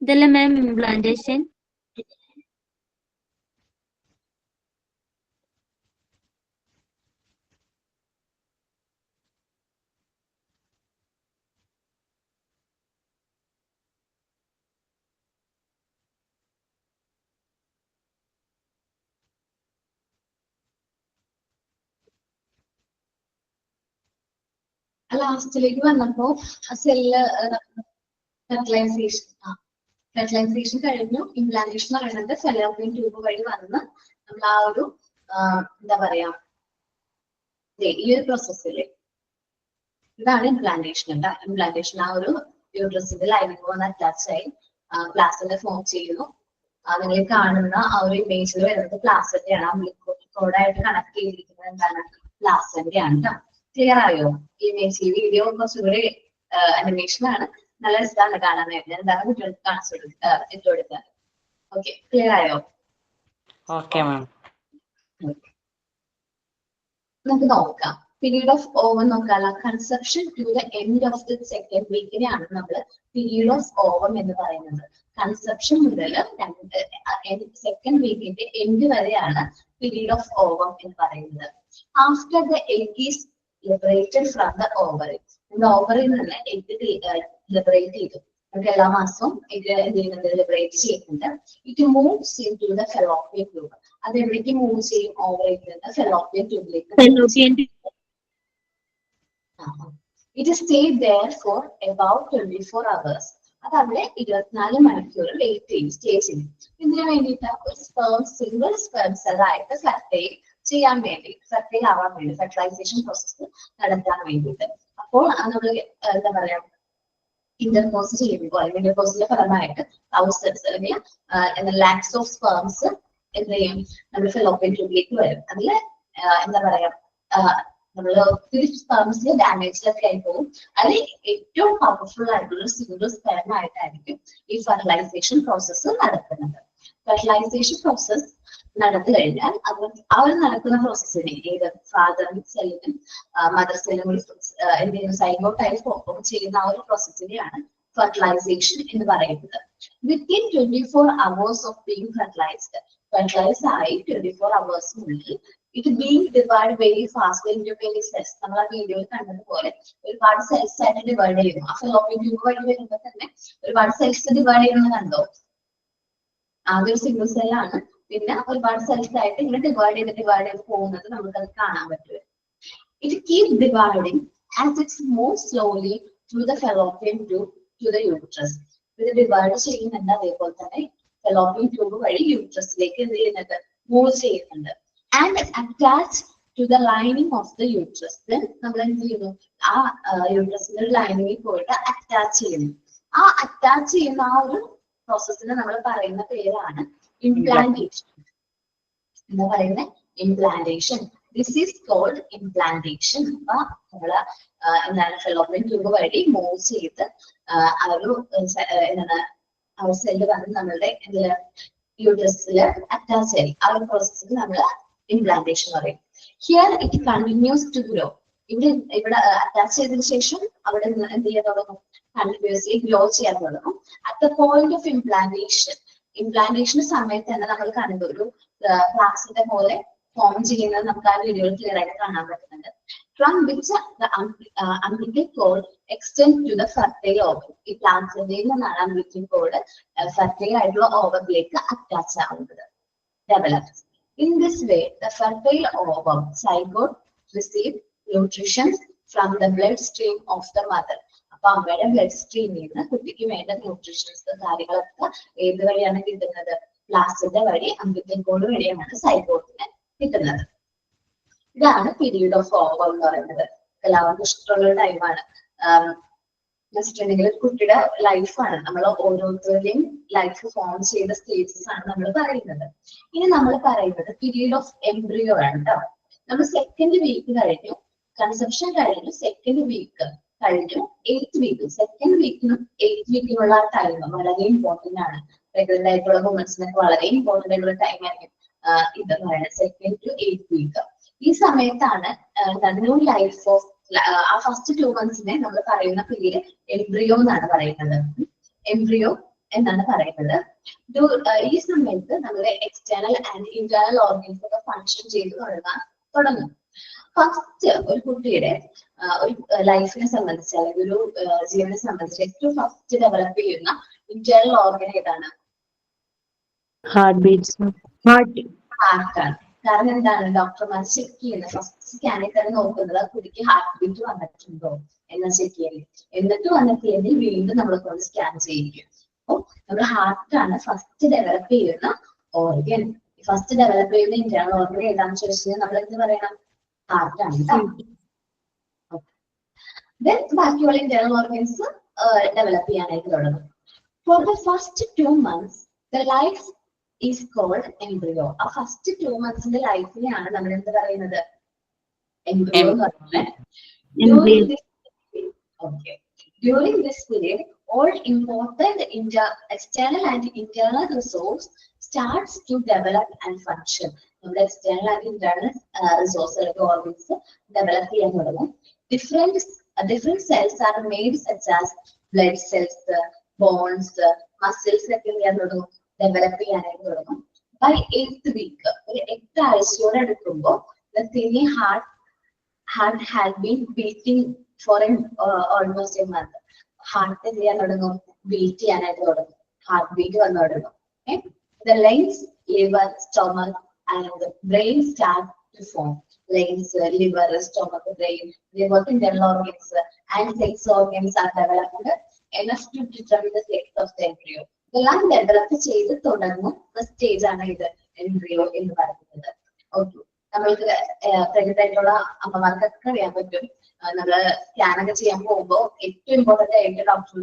ഇതല്ല മാം ഇംപ്ലാന്റേഷൻ. ലാസ്റ്റിലേക്ക് വന്നപ്പോ സെല്ല് ഫെർട്ടിലൈസേഷൻ ഫെർട്ടിലൈസേഷൻ കഴിഞ്ഞു. ഇംപ്ലാന്റേഷൻ പറയുന്നത് ഫെലോപ്പിയൻ ട്യൂബ് വഴി വന്ന് നമ്മൾ ആ ഒരു എന്താ പറയാ ഈ ഒരു പ്രോസസ്സില് ഇതാണ് ഇംപ്ലാന്റേഷൻ. ഇംപ്ലാന്റേഷൻ ആ ഒരു യൂട്രസിന്റെ ലൈനിങ് വന്ന് അറ്റാച്ച് ആയി പ്ലാസന്റ ഫോം ചെയ്യുന്നു. നിങ്ങൾ കാണുന്ന ആ ഒരു ഇമേജിൽ വരുന്നത് പ്ലാസന്റയാണ്. അംബ്ലിക്കോഡായിട്ട് കണക്ട് ചെയ്തിരിക്കുന്നത് എന്താണ്? പ്ലാസന്റയാണ് കേട്ടോ. ക്ലിയർ ആയോ? ഇമേജ് ഈ വീഡിയോ കുറച്ചുകൂടി അനിമേഷൻ ആണ്, നല്ല രസമാണ് കാണാനായിട്ട്. എന്താണ് കുട്ടികൾക്ക് കാണിച്ചു കൊടുക്കുക. ഓക്കെ, ക്ലിയർ ആയോ? Okay ma'am. നമുക്ക് നോക്കാം. പീരീഡ് ഓഫ് ഓവം നോക്കാമല്ലോ. Conception to the end of the second വീക്കിനെയാണ് നമ്മൾ പീരീഡ് ഓഫ് ഓവം എന്ന് പറയുന്നത്. കൺസെപ്ഷൻ മുതൽ സെക്കൻഡ് വീക്കിന്റെ എൻഡ് വരെയാണ് പീരീഡ് ഓഫ് ഓവം എന്ന് പറയുന്നത്. After the egg is liberated from the ovary, ഓവറിൽ നിന്ന് എഗ് ലിബറേറ്റ് ചെയ്തു. നമുക്ക് എല്ലാ മാസവും എഗ് എന്ത് ചെയ്യുന്നുണ്ട്? ലിബറേറ്റ് ചെയ്യുന്നുണ്ട്. It moves into the fallopian tube. അത് എവിടേക്ക് മൂവ് ചെയ്യും? ഓവറിൽ നിന്ന് ഫെലോപ്പിയൻ ട്യൂബിലേക്ക്. It stayed there for about 24 hours. അത് അവിടെ 24 മണിക്കൂർ വെയിറ്റ് ചെയ്യും, സ്റ്റേ ചെയ്യും. ഇതിനു വേണ്ടിയിട്ട് ഒരു സിംഗിൾ സ്പെർം സെൽ ആയിട്ട് ഫെർട്ടൈൽ ചെയ്യാൻ വേണ്ടി, ഫെർട്ടൈൽ ആവാൻ വേണ്ടി, ഫെർട്ടിലൈസേഷൻ പ്രോസസ് നടത്താൻ വേണ്ടിയിട്ട്. അപ്പോൾ നമ്മൾ എന്താ പറയാ, ഇന്റർകോഴ്സ് ചെയ്യുമ്പോൾ അല്ലെങ്കിൽ ഇന്റർകോഴ്സിന്റെ ഫലമായിട്ട് തൗസൻഡ്സ് അല്ലെങ്കിൽ ലാക്സ് ഓഫ് സ്പെർംസ് എന്ത് ചെയ്യും? നമ്മൾ ഫെലോപ്പിയൻ ട്യൂബിലേക്ക് വരും. അതിൽ എന്താ പറയാ, നമ്മള് ഒത്തിരി സ്പെർംസിൽ ഡാമേജിലൊക്കെ ആയി പോകും. അതിൽ ഏറ്റവും പവർഫുൾ ആയിട്ടുള്ള സിംഗിൾ സ്പെർം ആയിട്ടായിരിക്കും ഈ ഫെർട്ടിലൈസേഷൻ പ്രോസസ്സ് നടക്കുന്നത്. ഫെർട്ടിലൈസേഷൻ പ്രോസസ് നടന്നു കഴിഞ്ഞാൽ അവർ നടക്കുന്ന പ്രോസസ്സിനെ ഏത് ഫാദർ സെല്ലിനും മദർ സെല്ലിനും എന്തെങ്കിലും സൈഗോട്ടായി ഫോം ചെയ്യുന്ന ആ ഒരു പ്രോസസ്സിനെയാണ് ഫെർട്ടിലൈസേഷൻ എന്ന് പറയുന്നത്. Within 24 hours of being fertilize ആയി 24 ഹവേഴ്സിനുള്ളിൽ it being divide very fast into many cells. നമ്മൾ ആ വീഡിയോയിൽ കണ്ടതുപോലെ ഒരുപാട് സെൽസ് ആയിട്ട് ഡിവൈഡ് ചെയ്യുന്നു. ആ ഫെലോപ്പിയൻ ട്യൂബ് വഴി വരുമ്പോൾ തന്നെ ഒരുപാട് സെൽസ് ഡിവൈഡ് ചെയ്യുന്നത് കണ്ടോ? ആദ്യം ഒരു സിംഗിൾ സെല്ലാണ്, പിന്നെ ഒരുപാട് സെൽസ് ആയിട്ട് ഇങ്ങനെ ഡിവൈഡ് ചെയ്ത് പോകുന്നത് നമുക്കത് കാണാൻ പറ്റും. It keep dividing as its move slowly through the fallopian tube to the uterus. ഇത് ഡിവൈഡ് ചെയ്യുന്നുണ്ട്, അതേപോലെ തന്നെ ഫെലോപ്പിയൻ ട്യൂബ് വഴി യൂട്രസിലേക്ക് എന്ത് ചെയ്യുന്നുണ്ട്? മൂവ് ചെയ്യുന്നുണ്ട്. And attach to the lining of the uterus. Then നമ്മൾ എന്ത് ചെയ്യുന്നു? ആ യൂട്രസിന്റെ ലൈനിങ്ങിൽ പോയിട്ട് അറ്റാച്ച് ചെയ്യുന്നു. ആ അറ്റാച്ച് ചെയ്യുന്ന ആ ഒരു പ്രോസസ്സിന് നമ്മൾ പറയുന്ന പേരാണ് ഇംപ്ലാന്റേഷൻ. എന്താ പറയുന്നത്? Implantation. This is called implantation. അപ്പൊ നമ്മള് എന്താണ് ഫെലോപ്പിയൻ ട്യൂബ് വഴി മൂവ് ചെയ്ത് ആ ഒരു എന്താണ് ആ ഒരു സെല്ല് വന്ന് നമ്മളുടെ യൂട്രസിൽ അറ്റാച്ച് ആയി. ആ ഒരു പ്രോസസ്സിന് നമ്മൾ ഇംപ്ലാന്റേഷൻ പറയും. Here it continues to grow. ഇവിടെ അറ്റാച്ച് ചെയ്തതിനു ശേഷം അവിടെ എന്ത് ചെയ്യാൻ തുടങ്ങും? കണ്ടിന്യൂസ്ലി ഗ്രോ ചെയ്യാൻ തുടങ്ങും. At the point of implantation സമയത്ത് തന്നെ നമ്മൾ കണ്ടു ഒരു പ്ലാക്സിന്റെ പോലെ ഫോം ചെയ്യുന്നത് നമുക്ക് ആ വീഡിയോയിൽ ക്ലിയർ ആയിട്ട് കാണാൻ പറ്റുന്നുണ്ട്. From which umbilical cord extend to the fertile ova. ഈ പ്ലാന്റ്സിന്റെ നിന്നാണ് അംബിക്കൽ കോഡ് ഫെർട്ടൈൽ ആയിട്ടുള്ള ഓവറിലേക്ക് അറ്റാച്ച് ആവുന്നത്, develops. In this way, the fertile ovum zygote receive nutrition from the bloodstream of the mother. അപ്പൊ അമ്മയുടെ ബ്ലഡ് സ്ട്രീമിൽ നിന്ന് കുട്ടിക്ക് വേണ്ട ന്യൂട്രീഷൻസ് കാര്യങ്ങളൊക്കെ ഏത് വഴിയാണ് കിട്ടുന്നത്? പ്ലാസിന്റെ വഴി, അംബിക്കൽ കോഡ് വഴിയാണ് സൈഗോട്ടിന് കിട്ടുന്നത്. ഇതാണ് പീരീഡ് ഓഫ് ഓവം എന്ന് പറയുന്നത്. എല്ലാവർക്കും ഇഷ്ടമുള്ള ടൈമാണ്. വെച്ചിട്ടുണ്ടെങ്കിൽ കുട്ടിയുടെ ലൈഫാണ്, നമ്മൾ ഓരോരുത്തരുടെയും ലൈഫ് ഫോം ചെയ്ത സ്റ്റേജസ് ആണ് നമ്മൾ പറയുന്നത്. ഇനി നമ്മൾ പറയുന്നത് പീരീഡ് ഓഫ് എംബ്രിയോ ആണ് കേട്ടോ. നമ്മൾ സെക്കൻഡ് വീക്ക് കഴിഞ്ഞു, കൺസെപ്ഷൻ കഴിഞ്ഞു, സെക്കൻഡ് വീക്ക് കഴിഞ്ഞു, 8th വീക്ക്. സെക്കൻഡ് വീക്കിനും 8th വീക്കിനുള്ള ടൈം വളരെ ഇമ്പോർട്ടന്റ് ആണ്. പ്രഗ്നന്റ് ആയിട്ടുള്ള വുമൻസിനൊക്കെ വളരെ ഇമ്പോർട്ടന്റ് ആയിട്ടുള്ള ടൈം ആയിരിക്കും ഇതെന്ന് പറയുന്നത്, 2nd to 8th വീക്ക്. ഈ സമയത്താണ് ന്യൂ ലൈഫ് ഓഫ് ആ ഫസ്റ്റ് 2 months നമ്മൾ പറയുന്ന പീരീഡ് എംബ്രിയോ എന്നാണ് പറയുന്നത്. എംബ്രിയോ എന്നാണ് പറയുന്നത്. ഈ സമയത്ത് നമ്മുടെ എക്സ്റ്റേണൽ ആൻഡ് ഇന്റേണൽ ഓർഗൻസ് ഒക്കെ ഫങ്ഷൻ ചെയ്ത് തുടങ്ങും. ഫസ്റ്റ് ഒരു കുട്ടിയുടെ ഒരു ലൈഫിനെ സംബന്ധിച്ച് അല്ലെങ്കിൽ ഒരു ജീവനെ സംബന്ധിച്ച് ഏറ്റവും ഫസ്റ്റ് ഡെവലപ്പ് ചെയ്യുന്ന ഇന്റേണൽ ഓർഗൻ ഏതാണ്? Heart beats. ഹാർട്ടാണ്. കാരണം എന്താണ്, ഡോക്ടർമാർ ചെക്ക് ചെയ്യുന്നത് ഫസ്റ്റ് സ്കാനിൽ തന്നെ നോക്കുന്നത് കുട്ടിക്ക് ഹാർട്ട് ബീറ്റ് വന്നിട്ടുണ്ടോ എന്ന് ചെക്ക് ചെയ്യുന്നത്. എന്നിട്ട് വന്നിട്ടില്ലെങ്കിൽ വീണ്ടും നമ്മൾ കൊണ്ട് സ്കാൻ ചെയ്യിക്കും. അപ്പോൾ നമ്മുടെ ഹാർട്ടാണ് ഫസ്റ്റ് ഡെവലപ്പ് ചെയ്യുന്ന ഓർഗൻ. ഫസ്റ്റ് ഡെവലപ്പ് ചെയ്യുന്ന ഇന്റേണൽ ഓർഗൻ ഏതാണെന്ന് ചോദിച്ചാൽ നമ്മൾ എന്ത് പറയണം? ഹാർട്ടാണ്. ബാക്കിയുള്ള ഇന്റേണൽ ഓർഗൻസ് ഡെവലപ്പ് ചെയ്യാനായിട്ട് തുടങ്ങും. For the first 2 months the life is called embryo. ആ ഫസ്റ്റ് 2 monthsന്റെ ലൈഫിനെയാണ് നമ്മൾ എന്ത് പറയുന്നത്? എംബ്രിയോ എന്ന് പറയുന്നത്. During this period, all important external and internal resource starts to develop and function. നമ്മുടെ external and internal resource organs develop ചെയ്യാൻ തുടങ്ങും. Different cells are made such as blood cells, bones, muscles ഒക്കെ develop ചെയ്യാനായിട്ട് തുടങ്ങും. By 8th week, ഒരു 8 ആഴ്ചയോടെ എടുക്കുമ്പോൾ the tiny heart had been beating for almost a month. Heart എന്ത് ചെയ്യാൻ തുടങ്ങും? ബീറ്റ് ചെയ്യാനായിട്ട് തുടങ്ങും. ഹാർട്ട് ബീറ്റ് വന്നു തുടങ്ങും. The lungs, liver, stomach and the brain start to form. Lungs, liver, stomach, brain, liver, internal organs and sex organs are developed enough to determine the sex of the embryo. ഇതെല്ലാം develop ചെയ്ത് തുടങ്ങുന്ന stage ആണ് ഇത് embryo എന്ന് പറയുന്നത്. Okay, നമ്മൾക്ക് pregnant ആയിട്ടുള്ള അമ്മമാർക്കൊക്കെ അറിയാൻ പറ്റും. നമ്മള് സ്കാനൊക്കെ ചെയ്യാൻ പോകുമ്പോൾ ഏറ്റവും ഇമ്പോർട്ടന്റ് ആയിട്ട് ഡോക്ടർ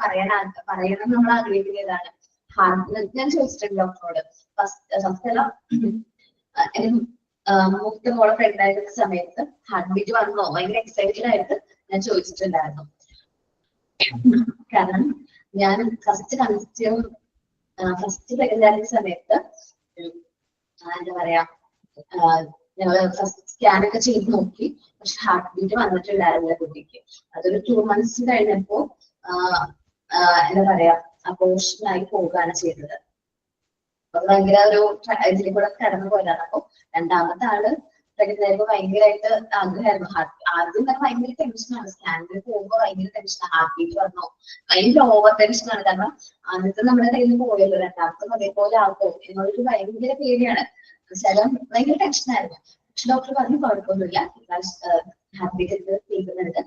പറയണം നമ്മൾ ആഗ്രഹിക്കുന്നതാണ് ഹാർട്ട്. ഞാൻ ചോദിച്ചിട്ടുണ്ട് ഡോക്ടറോട് ഫസ്റ്റ് എല്ലാം മൂത്ത മോളെ പ്രഗ്നന്റ് ആയിരുന്ന സമയത്ത് ഹാർട്ട് ബീറ്റ് വന്നോ ഭയങ്കര എക്സൈറ്റഡ് ആയിട്ട് ഞാൻ ചോദിച്ചിട്ടുണ്ടായിരുന്നു. കാരണം ഞാൻ ഫസ്റ്റ് പ്രഗ്നന്റ് ആയിരുന്ന സമയത്ത് എന്താ പറയാ, ഞങ്ങള് ഫസ്റ്റ് സ്കാനൊക്കെ ചെയ്ത് നോക്കി. പക്ഷെ ഹാർട്ട് ബീറ്റ് വന്നിട്ടുണ്ടായിരുന്നില്ല കുട്ടിക്ക്. അതൊരു 2 months കഴിഞ്ഞപ്പോ എന്താ പറയാ അബോർഷനായി പോവുകയാണ് ചെയ്തത്. അപ്പൊ ഭയങ്കര ഒരു ഇതിൽ കൂടെ കടന്നു പോയതാണ്. അപ്പൊ രണ്ടാമത്തെ ആള് പ്രഗ്നന്റ് ആയപ്പോ ഭയങ്കരമായിട്ട് ആഗ്രഹമായിരുന്നു. ആദ്യം തന്നെ ഭയങ്കര ടെൻഷനാണ്. സ്കാനിൽ പോകുമ്പോ ഭയങ്കര ടെൻഷനാണ്. ഹാർട്ട് ബീറ്റ് വന്നോ ഭയങ്കര ഓവർ ടെൻഷനാണ്. കാരണം ആദ്യത്തെ നമ്മുടെ കയ്യിൽ നിന്ന് പോയല്ലോ, രണ്ടാമത്തെ അതേപോലെ ആകുമോ എന്നുള്ളൊരു ഭയങ്കര പേടിയാണ്. ശരം ഭയങ്കര ടെൻഷനായിരുന്നു. പക്ഷെ ഡോക്ടർ പറഞ്ഞു കുഴപ്പമൊന്നുമില്ല, ഹാർട്ട് ബീറ്റ് കേൾക്കുന്നുണ്ട്,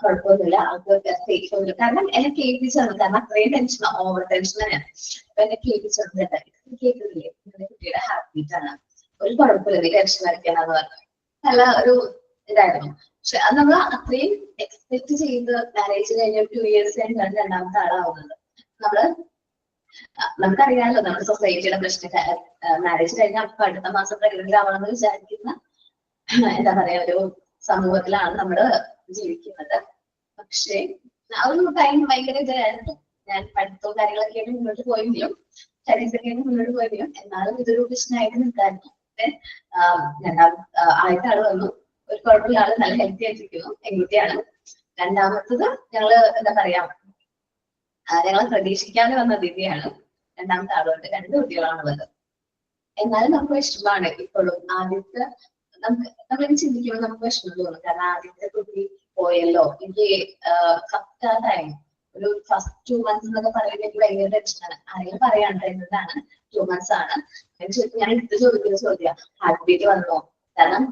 കുഴപ്പമൊന്നുമില്ല, ആൾക്ക് സേഫ് ഒന്നുമില്ല. കാരണം എന്നെ കേൾപ്പിച്ചത്, കാരണം അത്രയും ടെൻഷൻ ഓവർ ടെൻഷനാണ്. അപ്പൊ എന്നെ കേൾപ്പിച്ചത് കേൾക്കുന്നില്ലേ നിങ്ങളുടെ കുട്ടിയുടെ ഹാർട്ട് ബീറ്റ് ആണ്, ഒരു കുഴപ്പമില്ല, നീ ടെൻഷൻ വരയ്ക്കാനാന്ന് പറഞ്ഞു. നല്ല ഒരു ഇതായിരുന്നു. പക്ഷെ അത് നമ്മൾ അത്രയും എക്സ്പെക്ട് ചെയ്ത് മാരേജ് കഴിഞ്ഞ 2 years കഴിഞ്ഞാണ് രണ്ടാമത്തെ ആളാവുന്നത്. നമുക്കറിയാമല്ലോ നമ്മുടെ സൊസൈറ്റിയുടെ പ്രശ്നം. മാരേജ് കഴിഞ്ഞാൽ അപ്പൊ അടുത്ത മാസം പ്രഗ്നന്റ് ആവണമെന്ന് വിചാരിക്കുന്ന എന്താ പറയാ ഒരു സമൂഹത്തിലാണ് നമ്മള് ജീവിക്കുന്നത്. പക്ഷെ ആ ഒരു ടൈം ഭയങ്കര ഇതായിരുന്നു. ഞാൻ പഠിത്തവും കാര്യങ്ങളൊക്കെ ആയിട്ട് മുന്നോട്ട് പോയെങ്കിലും സ്റ്റഡീസൊക്കെ ആയിട്ട് മുന്നോട്ട് പോയെങ്കിലും എന്നാലും ഇതൊരു പ്രശ്നമായിട്ട് നിൽക്കായിരുന്നു. ആദ്യത്തെ ആള് വന്നു, ഒരു കുഴപ്പമില്ല, ആള് നല്ല ഹെൽത്തി ആയിട്ടിരിക്കുന്നു, പെൺകുട്ടിയാണ്. രണ്ടാമത്തത് ഞങ്ങള് എന്താ പറയാ ഞങ്ങൾ പ്രതീക്ഷിക്കാതെ വന്ന ദിവ്യാണ്. രണ്ടാമത്തെ ആളുണ്ട്, 2 കുട്ടികളാണുള്ളത്. എന്നാലും നമുക്ക് വിഷമമാണ് ഇപ്പോഴും. ആദ്യത്തെ നമ്മളിത് ചിന്തിക്കുമ്പോൾ നമുക്ക് വിഷമം തോന്നും. കാരണം ആദ്യത്തെ കുട്ടി പോയല്ലോ. എനിക്ക് ഫസ്റ്റ് ആ ടൈം ഒരു ഫസ്റ്റ് 2 months എന്നൊക്കെ പറയുമ്പോൾ എനിക്ക് ഭയങ്കര ടെൻഷനാണ്. ആരെങ്കിലും പറയാണ്ട് എന്നതാണ് 2 months ആണ്. ഞാൻ എടുത്ത് ചോദിക്കുന്ന ചോദ്യം ഹാർട്ട് ബീറ്റ് വന്നോ? കാരണം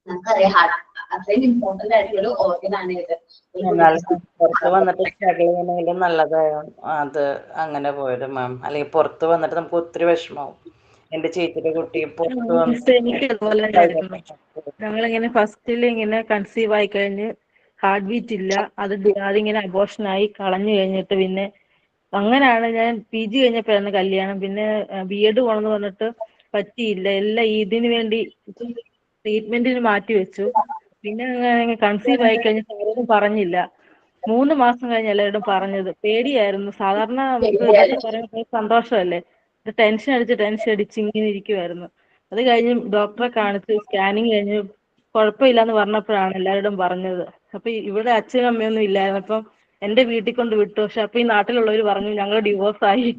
നമുക്കറിയാം അത്രയും ഇമ്പോർട്ടന്റ് ആയിട്ടുള്ള ഓർഗൻ ആണ് ഇത്. പുറത്ത് വന്നിട്ട് സ്ട്രഗിൾ ചെയ്യണമെങ്കിലും നല്ലതായിരുന്നു അത് അങ്ങനെ പോയത് മാം. അല്ലെങ്കിൽ പുറത്ത് വന്നിട്ട് നമുക്ക് ഒത്തിരി വിഷമാവും. എന്റെ ചേച്ചിയുടെ കുട്ടി പുറത്ത് എനിക്ക് അതുപോലെ തന്നെയായിരുന്നു. ഞങ്ങളിങ്ങനെ ഫസ്റ്റിൽ ഇങ്ങനെ കൺസീവ് ആയി കഴിഞ്ഞ് ഹാർട്ട് ബീറ്റ് ഇല്ല, അതിങ്ങനെ അബോർഷനായി കളഞ്ഞു കഴിഞ്ഞിട്ട് പിന്നെ അങ്ങനെയാണ് ഞാൻ PG കഴിഞ്ഞപ്പോഴാണ് കല്യാണം. പിന്നെ B.Ed പോണെന്ന് പറഞ്ഞിട്ട് പറ്റിയില്ല. എല്ലാം ഇതിനു വേണ്ടി ട്രീറ്റ്മെന്റിന് മാറ്റി വെച്ചു. പിന്നെ അങ്ങനെ കൺസീവ് ആയി കഴിഞ്ഞിട്ട് ആരോടും പറഞ്ഞില്ല. 3 മാസം കഴിഞ്ഞ് എല്ലാവരോടും പറഞ്ഞത്. പേടിയായിരുന്നു. സാധാരണ നമുക്ക് ഇതൊക്കെ പറയുമ്പോൾ സന്തോഷമല്ലേ, ടെൻഷൻ അടിച്ച് ഇങ്ങനെ ഇരിക്കുവായിരുന്നു. അത് കഴിഞ്ഞ് ഡോക്ടറെ കാണിച്ച് സ്കാനിങ് കഴിഞ്ഞ് കുഴപ്പമില്ലാന്ന് പറഞ്ഞപ്പോഴാണ് എല്ലാവരോടും പറഞ്ഞത്. അപ്പൊ ഇവിടെ അച്ഛനും അമ്മയൊന്നും ഇല്ലായിരുന്നു. അപ്പം എന്റെ വീട്ടിൽ കൊണ്ട് വിട്ടു. പക്ഷെ അപ്പൊ ഈ നാട്ടിലുള്ളവർ പറഞ്ഞു ഞങ്ങൾ ഡിവോഴ്സായി,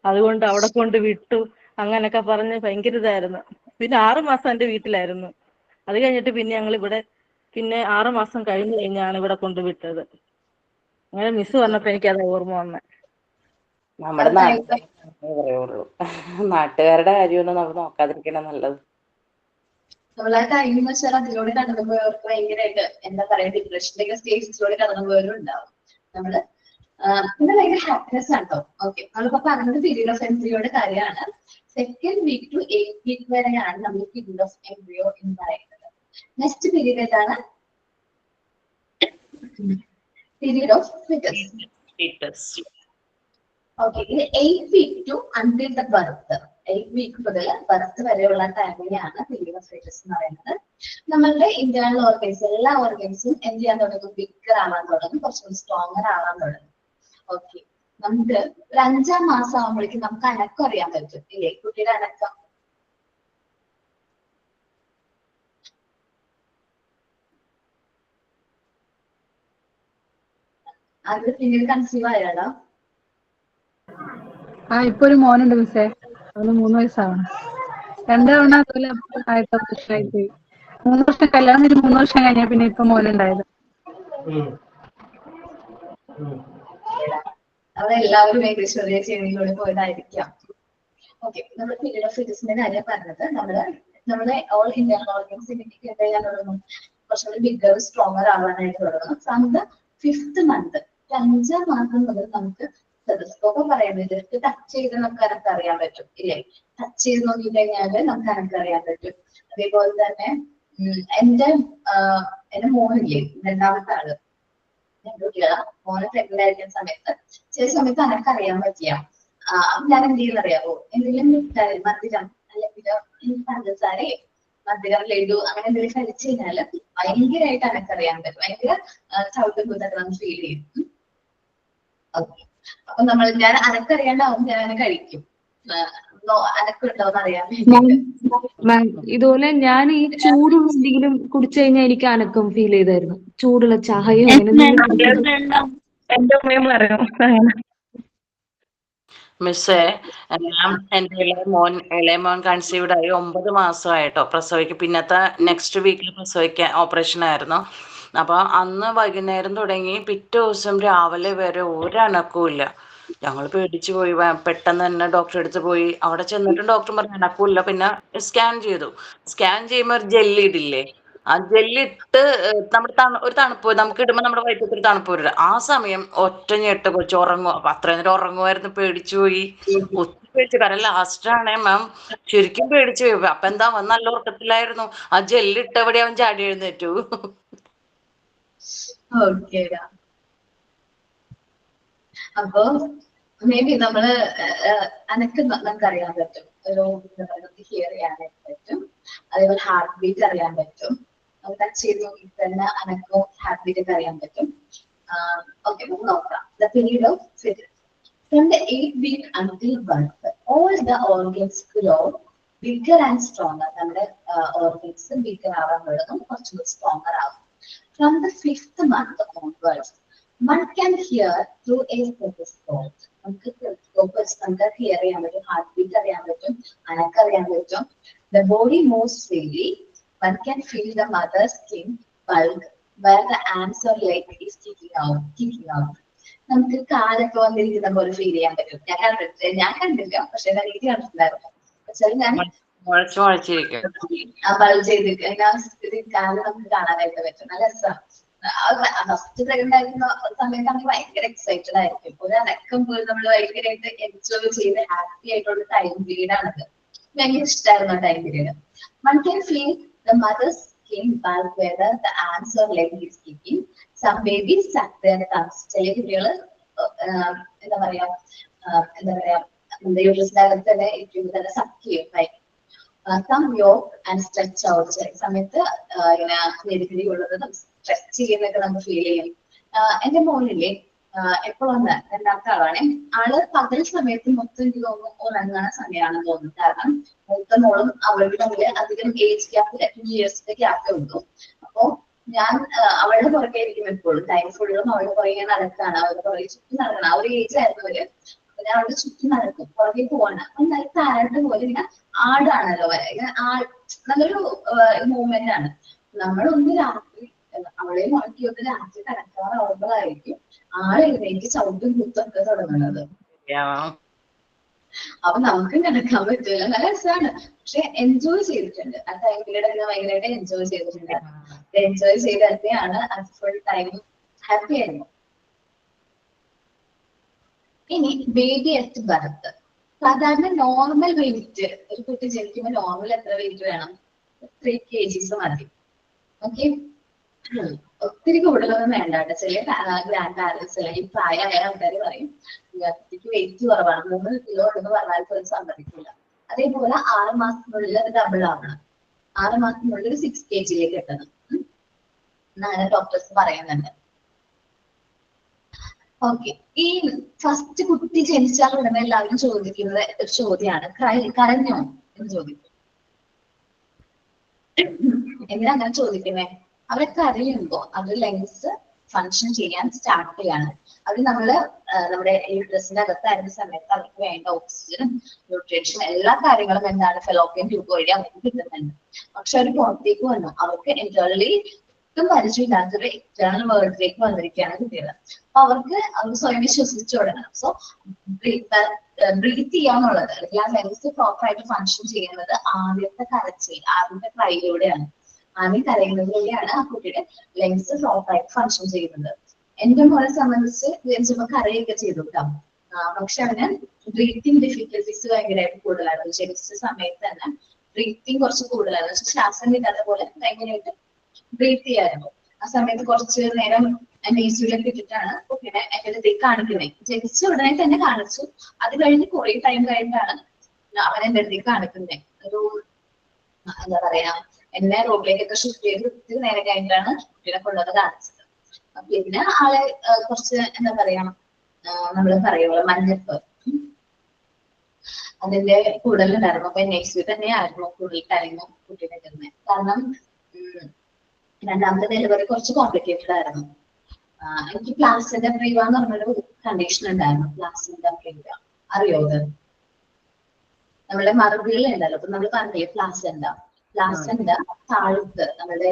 അതുകൊണ്ട് അവിടെ കൊണ്ട് വിട്ടു, അങ്ങനൊക്കെ പറഞ്ഞ് ഭയങ്കര ഇതായിരുന്നു. പിന്നെ 6 മാസം എന്റെ വീട്ടിലായിരുന്നു. അത് കഴിഞ്ഞിട്ട് പിന്നെ ഞങ്ങൾ ഇവിടെ, പിന്നെ 6 മാസം കഴിഞ്ഞാണ് ഇവിടെ കൊണ്ട് വിട്ടത്. അങ്ങനെ മിസ് പറഞ്ഞപ്പോ എനിക്കത് ഓർമ്മ വന്നെ. നമ്മുടെ പറയുള്ളൂ, നാട്ടുകാരുടെ കാര്യമൊന്നും നമ്മൾ നോക്കാതിരിക്കണം നല്ലത്. നമ്മളാ ടൈം എന്ന് വെച്ചാൽ അതിലൂടെ കടന്നു പോയവർക്ക് ഭയങ്കരമായിട്ട് എന്താ പറയാ ഡിപ്രഷന്റെ സ്റ്റേജസിലൂടെ കടന്നു പോയവരും ഉണ്ടാവും. നമ്മള് പിന്നെ ഭയങ്കര ഹാപ്പിനെസ് ആട്ടോ. ഓക്കെ, നമ്മളിപ്പോ പറഞ്ഞത് പീരീഡ് ഓഫ് എംബ്രിയോയുടെ കാര്യമാണ്. 2nd week to 8th week വരെയാണ് നമ്മൾ പീരീഡ് ഓഫ് എംബ്രിയോ എന്ന് പറയുന്നത്. നെക്സ്റ്റ് പീരീഡ് ഏതാണ്? Period of foetus. ഓക്കെ, ഇത് 8th week to until the birth. 8th വീക്ക് മുതൽ ബർത്ത് വരെയുള്ള ടൈമിനെയാണ് പീരീഡ് ഓഫ് ഫീറ്റസ് എന്ന് പറയുന്നത്. നമ്മളുടെ ഇന്റേണൽ ഓർഗൻസ്, എല്ലാ ഓർഗൻസും എന്ത് ചെയ്യാൻ തുടങ്ങും? ബിഗർ ആവാൻ തുടങ്ങും, കുറച്ചുകൂടി സ്ട്രോങ്ങർ ആവാൻ തുടങ്ങും. ഓക്കെ, നമുക്ക് ഒരു 5-ാം മാസം ആകുമ്പോഴേക്കും നമുക്ക് അനക്കം അറിയാൻ പറ്റും ഇല്ലേ? കുട്ടിയുടെ അനക്കം. അത് പിന്നീട് കൺസീവ് ആയാലോ? ഇപ്പൊ ഒരു മോനുണ്ട് മിസ്സേ, അവന് 3 വയസ്സാവണം. 2 തവണ അതുപോലെ ആയിട്ട് പ്രശ്നമായിട്ട് 3 വർഷം കല്യാണം കഴിഞ്ഞ് 3 വർഷം കഴിഞ്ഞാ പിന്നെ ഇപ്പൊ മോനുണ്ടായത്. അതെല്ലാവരും ഏകദേശം ഒരേ ചെയ്തിലൂടെ പോയതായിരിക്കാം. ഓക്കെ, നമ്മൾ പീരീഡ് ഓഫ് ഫീറ്റസിന്റെ കാര്യം പറഞ്ഞത് നമ്മുടെ ഓൾ ഇന്റേണൽ ഓർഗൻസ് ഇൻഡിക്കേറ്റ് ചെയ്യാൻ തുടങ്ങും, കുറച്ചുകൂടി ബിഗർ സ്ട്രോങ്ങർ ആവാനായിട്ട് തുടങ്ങും. ഫ്രം ദ 5th മന്ത്, 5-ാം മാസം മുതൽ നമുക്ക് സ്റ്റെതസ്കോപ്പ് പറയുന്നത് ജസ്റ്റ് ടച്ച് ചെയ്ത് നമുക്ക് അനക്ക് അറിയാൻ പറ്റും ഇല്ലേ? ടച്ച് ചെയ്ത് നോക്കി കഴിഞ്ഞാല് നമുക്ക് അനക്ക് അറിയാൻ പറ്റും. അതേപോലെ തന്നെ എന്റെ മോനില്ലേ, 2ാമത്തെ ആള്, കുട്ടികളാ, മോനെ പ്രഗ്നന്റ് ആയിരിക്കുന്ന സമയത്ത് ചില സമയത്ത് അനക്ക് അറിയാൻ പറ്റിയ ഞാൻ എന്ത് ചെയ്യുന്ന അറിയാവോ? എന്തെങ്കിലും മധുരം അല്ലെങ്കിൽ പഞ്ചസാരയെ മധുരം ലഡു അങ്ങനെ എന്തെങ്കിലും കഴിച്ചു കഴിഞ്ഞാല് ഭയങ്കരമായിട്ട് അനക്കറിയാൻ പറ്റും. ഭയങ്കര ചവിട്ടും കൂത്തൊക്കെ നമുക്ക് ഫീൽ ചെയ്യും. ഓക്കെ, അപ്പൊ ഞാൻ അനക്കറിയാണ്ടാവും, ഞാൻ അങ്ങനെ കഴിക്കും. അനക്കുണ്ടോന്ന് അറിയാൻ വേണ്ടി. ഇതുപോലെ ഞാൻ ഈ ചൂടുള്ള എന്തെങ്കിലും കുടിച്ചു കഴിഞ്ഞാൽ എനിക്ക് അനക്കം ഫീൽ ചെയ്തായിരുന്നു. ചൂടുള്ള ചായയോ അങ്ങനെ എന്തെങ്കിലും. എന്റെ ഉമ്മയും പറയും. മിസ്സേ, ഞാൻ എന്റെ ഇളയ മോൻ കൺസീവ്ഡ് ആയി 9 മാസമായിട്ടോ പ്രസവിക്കും. പിന്നത്തെ നെക്സ്റ്റ് വീക്കിൽ പ്രസവിക്കാൻ ഓപ്പറേഷൻ ആയിരുന്നു. അപ്പൊ അന്ന് വൈകുന്നേരം തുടങ്ങി പിറ്റേ ദിവസം രാവിലെ വരെ ഒരനക്കവും ഇല്ല. ഞങ്ങൾ പേടിച്ചു പോയി. പെട്ടെന്ന് തന്നെ ഡോക്ടറെ അടുത്ത് പോയി. അവിടെ ചെന്നിട്ട് ഡോക്ടർ പറഞ്ഞു അനക്കമില്ല. പിന്നെ സ്കാൻ ചെയ്തു. സ്കാൻ ചെയ്യുമ്പോൾ ഒരു ജെല്ലി ഇടില്ലേ, ആ ജെല്ലിട്ട് നമ്മുടെ ഒരു തണുപ്പ് നമുക്ക് ഇടുമ്പോൾ നമ്മുടെ വയറ്റത്ത് ഒരു തണുപ്പ് വരില്ല. ആ സമയം ഒറ്റ ഞെട്ട് കൊച്ചു ഉറങ്ങും. അപ്പൊ അത്രയും നേരം ഉറങ്ങുമായിരുന്നു. പേടിച്ചു പോയി, ഒത്തിരി പേടിച്ചു. കാരണം ലാസ്റ്റാണേ മാം ശരിക്കും പേടിച്ചു പോയി. അപ്പൊ എന്താ നല്ല ഉറക്കത്തിലായിരുന്നു. ആ ജെല്ലിട്ട് എവിടെ അവൻ ചാടി എഴുന്നേറ്റു. ഓക്കേടാ, അപ്പൊ മേ ബി നമ്മള് അനക്ക് നമുക്ക് അറിയാൻ പറ്റും, ഒരു ഹിയർ ചെയ്യാനായിട്ട് പറ്റും. അതേപോലെ ഹാർട്ട് ബീറ്റ് അറിയാൻ പറ്റും. ടച്ച് ചെയ്ത് നോക്കി തന്നെ അനക്കവും ഹാർട്ട് ബീറ്റ് ഒക്കെ അറിയാൻ പറ്റും. ഓക്കെ, നമുക്ക് നോക്കാം. The period of fetus. From the 8th week until birth, all the organs grow bigger and stronger. നമ്മുടെ ഓർഗൻസ് ബിഗർ ആവാൻ തുടങ്ങും, കുറച്ചുകൂടി സ്ട്രോങ്ങർ ആവും. From the 5th month onwards, one can hear through a stethoscope. നമുക്ക് stethoscope വെച്ച് നമുക്ക് here ചെയ്യാൻ പറ്റും, ഹാർട്ട് ബീറ്റ് അറിയാൻ പറ്റും, അനക്കറിയാൻ പറ്റും. The body moves freely. One can feel the mother's skin bulge where the arms or leg is kicking out. നമുക്ക് കാലൊക്കെ വന്നിരിക്കുന്ന പോലെ ഫീൽ ചെയ്യാൻ പറ്റും. ഞാൻ കണ്ടില്ല, പക്ഷെ എനിക്ക് കണ്ടിട്ടുണ്ടായിരുന്നു. പക്ഷേ ഞാൻ ബൾജ് ചെയ്തിട്ട് കാല് നമുക്ക് കാണാനായിട്ട് പറ്റും. നല്ല രസമാണ്. ഫസ്റ്റ് പ്രഗ്നന്റ് ആയിരുന്ന സമയത്ത് നമുക്ക് ഭയങ്കര എക്സൈറ്റഡ് ആയിരിക്കും. ഒരു അനക്കം പോലും നമ്മൾ ഭയങ്കരമായിട്ട് എൻജോയ് ചെയ്ത് ഹാപ്പി ആയിട്ടുള്ള ടൈം പീരീഡ് ആണത്. ഭയങ്കര ഇഷ്ടമായിരുന്നു ആ time period. One can feel the mother's skin bulge whether the arms or leg is kicking. Some babies suck their thumbs. ചില കുട്ടികള് എന്താ പറയാ യൂട്രസിനകത്ത് തന്നെ ഇരിക്കുമ്പോൾ തന്നെ സക്ക് ചെയ്യും. Some yoke and stretch out. ചില സമയത്ത് ഇങ്ങനെ നെരുകിടിയുള്ളത് സ്ട്രെച്ച് ചെയ്യുന്നൊക്കെ നമുക്ക് ഫീൽ ചെയ്യും. എന്റെ മോനില്ലേ എപ്പോഴും 2ാമത്തെ ആളാണ്. ആള് പകൽ സമയത്ത് മൊത്തം എനിക്ക് തോന്നുന്നു ഉറങ്ങുന്ന സമയമാണെന്ന് തോന്നുന്നു. കാരണം മൂത്ത മോളും അവളുടെ തമ്മിൽ അധികം ഏജ് ഗ്യാപ്പ് 2 ഇയേഴ്സിന്റെ ഗ്യാപ്പേ ഉള്ളൂ. അപ്പോ ഞാൻ അവളുടെ പുറകെ ഇരിക്കും എപ്പോഴും. ടൈം ഫുള്ളും അവളുടെ പുറകെ നടക്കാണ്, അവളുടെ പുറകെ ചുറ്റി നടക്കണം. ആ ഒരു ഏജ് ആയിരുന്നു അവര്. ഞാൻ അവളുടെ ചുറ്റി നടക്കും, പുറകെ പോവാണ്. അപ്പൊ നല്ല താരട്ട് പോലെ ഇങ്ങനെ ആടാണല്ലോ, ഇങ്ങനെ നല്ലൊരു മൂവ്മെന്റ് ആണ്. നമ്മളൊന്ന് രാത്രി അവളെ നോക്കിയൊന്ന് രാത്രി കിടക്കാറാവുമ്പോഴായിരിക്കും ആള് എഴുന്നേറ്റ് ചവിട്ടും കുത്തൊക്കെ തുടങ്ങുന്നത്. അപ്പൊ നമുക്കും കിടക്കാൻ പറ്റില്ല. നല്ല രസമാണ്, പക്ഷെ എൻജോയ് ചെയ്തിട്ടുണ്ട് ആ ടൈം പീരീഡ് ഒക്കെ ഭയങ്കരമായിട്ട് എൻജോയ് ചെയ്തിട്ടുണ്ട്. എൻജോയ് ചെയ്ത് തന്നെയാണ് അത് ഫുൾ ടൈം ഹാപ്പി ആയിരുന്നു. ഇനി ബേബി അറ്റ് ബർത്ത്. സാധാരണ നോർമൽ വെയിറ്റ് ഒരു കുട്ടി ജനിക്കുമ്പോൾ നോർമൽ എത്ര വെയിറ്റ് വേണം? 3 kgs മതി. ഓക്കെ, ഒത്തിരി കൂടുതലൊന്നും വേണ്ട കേട്ടോ. ചില ഗ്രാൻഡ് പാരന്റ്സ് അല്ലെങ്കിൽ പ്രായമായ ആൾക്കാർ പറയും കുട്ടിക്ക് വെയിറ്റ് കുറവാണ്, 3 kilo ഉണ്ടെന്ന് പറഞ്ഞാൽ പോലും സമ്മതിക്കില്ല. അതേപോലെ 6 മാസത്തിനുള്ളിൽ അത് ഡബിൾ ആവണം. 6 മാസത്തിനുള്ളിൽ 6 kg എത്തണം എന്നാണ് ഡോക്ടേഴ്സ് പറയുന്നുണ്ട്. ഓക്കെ, ഈ ഫസ്റ്റ് കുട്ടി ജനിച്ചാൽ ഉടനെ എല്ലാവരും ചോദിക്കുന്നത് ഒരു ചോദ്യമാണ്, കരഞ്ഞോ എന്ന് ചോദിക്കും. എന്തിനാ അങ്ങനെ ചോദിക്കുന്നത്? അവരൊക്കെ അറിയുമ്പോ അത് ലങ്സ് ഫങ്ഷൻ ചെയ്യാൻ സ്റ്റാർട്ട് ചെയ്യാണ്. അത് നമ്മുടെ യൂട്രസിന്റെ അകത്തായിരുന്ന സമയത്ത് അവർക്ക് വേണ്ട ഓക്സിജനും ന്യൂട്രീഷൻ എല്ലാ കാര്യങ്ങളും എന്താണ് ഫെലോപ്പിയൻ ട്യൂബ് വഴി അവർക്ക് കിട്ടുന്നുണ്ട്. പക്ഷെ അവർ പുറത്തേക്ക് വന്നു, അവർക്ക് ഇന്റേർണലി ഒട്ടും പരിചയമില്ലാത്തൊരു എക്സ്റ്റേണൽ വേൾഡിലേക്ക് വന്നിരിക്കുകയാണ് കുട്ടികൾ. അപ്പൊ അവർക്ക് സ്വയം വിശ്വസിച്ചു തുടങ്ങണം. സോ ബ്രീത്ത് ചെയ്യാന്നുള്ളത് അല്ലെങ്കിൽ ആ ലങ്സ് പ്രോപ്പറായിട്ട് ഫങ്ഷൻ ചെയ്യുന്നത് ആദ്യത്തെ കരച്ചിൽ, ആദ്യത്തെ ക്രൈയിലൂടെയാണ്. ആദ്യം കരയുന്നതിലൂടെയാണ് ആ കുട്ടിയുടെ ലങ്സ് പ്രോപ്പറായിട്ട് ഫങ്ഷൻ ചെയ്യുന്നത്. എന്റെ മോനെ സംബന്ധിച്ച് ജനിച്ചപ്പോ കരയൊക്കെ ചെയ്തു കേട്ടോ. പക്ഷെ അവന് ബ്രീത്തിങ് ഡിഫിക്കൽറ്റീസ് ഭയങ്കരമായിട്ട് കൂടുതലായിരുന്നു. ജനിച്ച സമയത്ത് തന്നെ ബ്രീത്തിങ് കുറച്ച് കൂടുതലായിരുന്നു. പക്ഷെ ശ്വാസം കിട്ടാത്ത പോലെ ഭയങ്കരമായിട്ട് ബ്രീത്ത് ചെയ്യായിരുന്നു. ആ സമയത്ത് കുറച്ച് നേരം നെയ്സിലൊക്കെ ഇട്ടിട്ടാണ് കുട്ടീനെ എന്റെ അടുത്തേക്ക് കാണിക്കുന്നത്. ജനിച്ച ഉടനെ തന്നെ കാണിച്ചു. അത് കഴിഞ്ഞ് കുറെ ടൈം കഴിഞ്ഞിട്ടാണ് അവൻ എന്റെ അടുത്തേക്ക് കാണിക്കുന്നത്. ഒരു എന്താ പറയാ, എന്നെ റൂമിലേക്കൊക്കെ ഷിഫ്റ്റ് ചെയ്ത് ഒത്തിരി നേരം കഴിഞ്ഞിട്ടാണ് കുട്ടീനെ കൊണ്ടുവന്ന് കാണിച്ചത്. പിന്നെ ആളെ കുറച്ച് എന്താ പറയാ, നമ്മള് പറയുള്ളൂ മഞ്ഞപ്പ് അതിന്റെ കൂടുതലുണ്ടായിരുന്നു. അപ്പൊ നെക്സ്റ്റ് തന്നെയായിരുന്നു കൂടുതൽ കാര്യങ്ങൾ കുട്ടീനെ കിട്ടുന്നത്. കാരണം രണ്ടാമത്തെ ഡെലിവറി കുറച്ച് കോംപ്ലിക്കേറ്റഡ് ആയിരുന്നു. എനിക്ക് പ്ലാസെന്റ പ്രീവ എന്ന് പറഞ്ഞൊരു കണ്ടീഷൻ ഉണ്ടായിരുന്നു. പ്ലാസെന്റ പ്രീവ അറിയോ? അത് നമ്മുടെ മറുപടികളുണ്ടല്ലോ. അപ്പൊ നമ്മൾ പറഞ്ഞില്ലേ പ്ലാസെന്റ താഴത്ത്, നമ്മുടെ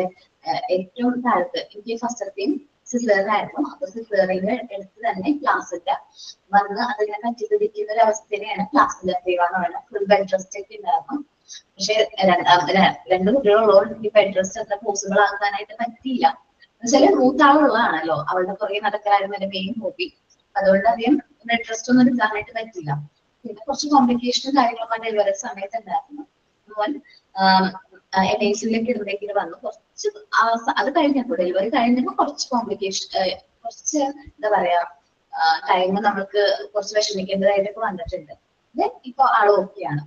ഏറ്റവും താഴത്ത്, എനിക്ക് ഫസ്റ്റത്തെയും സിസേറിയനായിരുന്നു. അപ്പൊ സിസേറിയന് എടുത്ത് തന്നെ പ്ലാസെന്റ വന്ന് അതിനെ പറ്റി പിടിക്കുന്ന ഒരു അവസ്ഥയിലാണ് പ്ലാസെന്റ പ്രീവ എന്ന് പറയുന്നത്. ഫുൾ ബെഡ് റെസ്റ്റ് ഒക്കെ ഉണ്ടായിരുന്നു. പക്ഷെ 2 കുട്ടികളുള്ളതുകൊണ്ട് എനിക്ക് ബെഡ് റെസ്റ്റ് അത്ര പോസിബിൾ ആക്കാനായിട്ട് പറ്റിയില്ല. എന്നുവെച്ചാൽ മൂത്താളുള്ളതാണല്ലോ, അവളുടെ പുറകെ നടക്കലായിരുന്നു എന്റെ മെയിൻ ഹോബി. അതുകൊണ്ട് അധികം ബെഡ് റെസ്റ്റ് ഒന്നും എടുക്കാനായിട്ട് പറ്റില്ല. പിന്നെ കുറച്ച് കോംപ്ലിക്കേഷനും കാര്യങ്ങളൊക്കെ ഡെലിവറി സമയത്ത് ഉണ്ടായിരുന്നു. മോൻ NICUലേക്ക് ഇടുന്നേക്കിന് വന്നു. കുറച്ച് അത് കഴിഞ്ഞപ്പോൾ ഡെലിവറി കഴിഞ്ഞപ്പോൾ കുറച്ച് കോംപ്ലിക്കേഷൻ, കുറച്ച് എന്താ പറയാ ടൈം നമുക്ക് കുറച്ച് വിഷമിക്കേണ്ടതായിട്ടൊക്കെ വന്നിട്ടുണ്ട്. ഇപ്പൊ ആള് ഓക്കെയാണ്.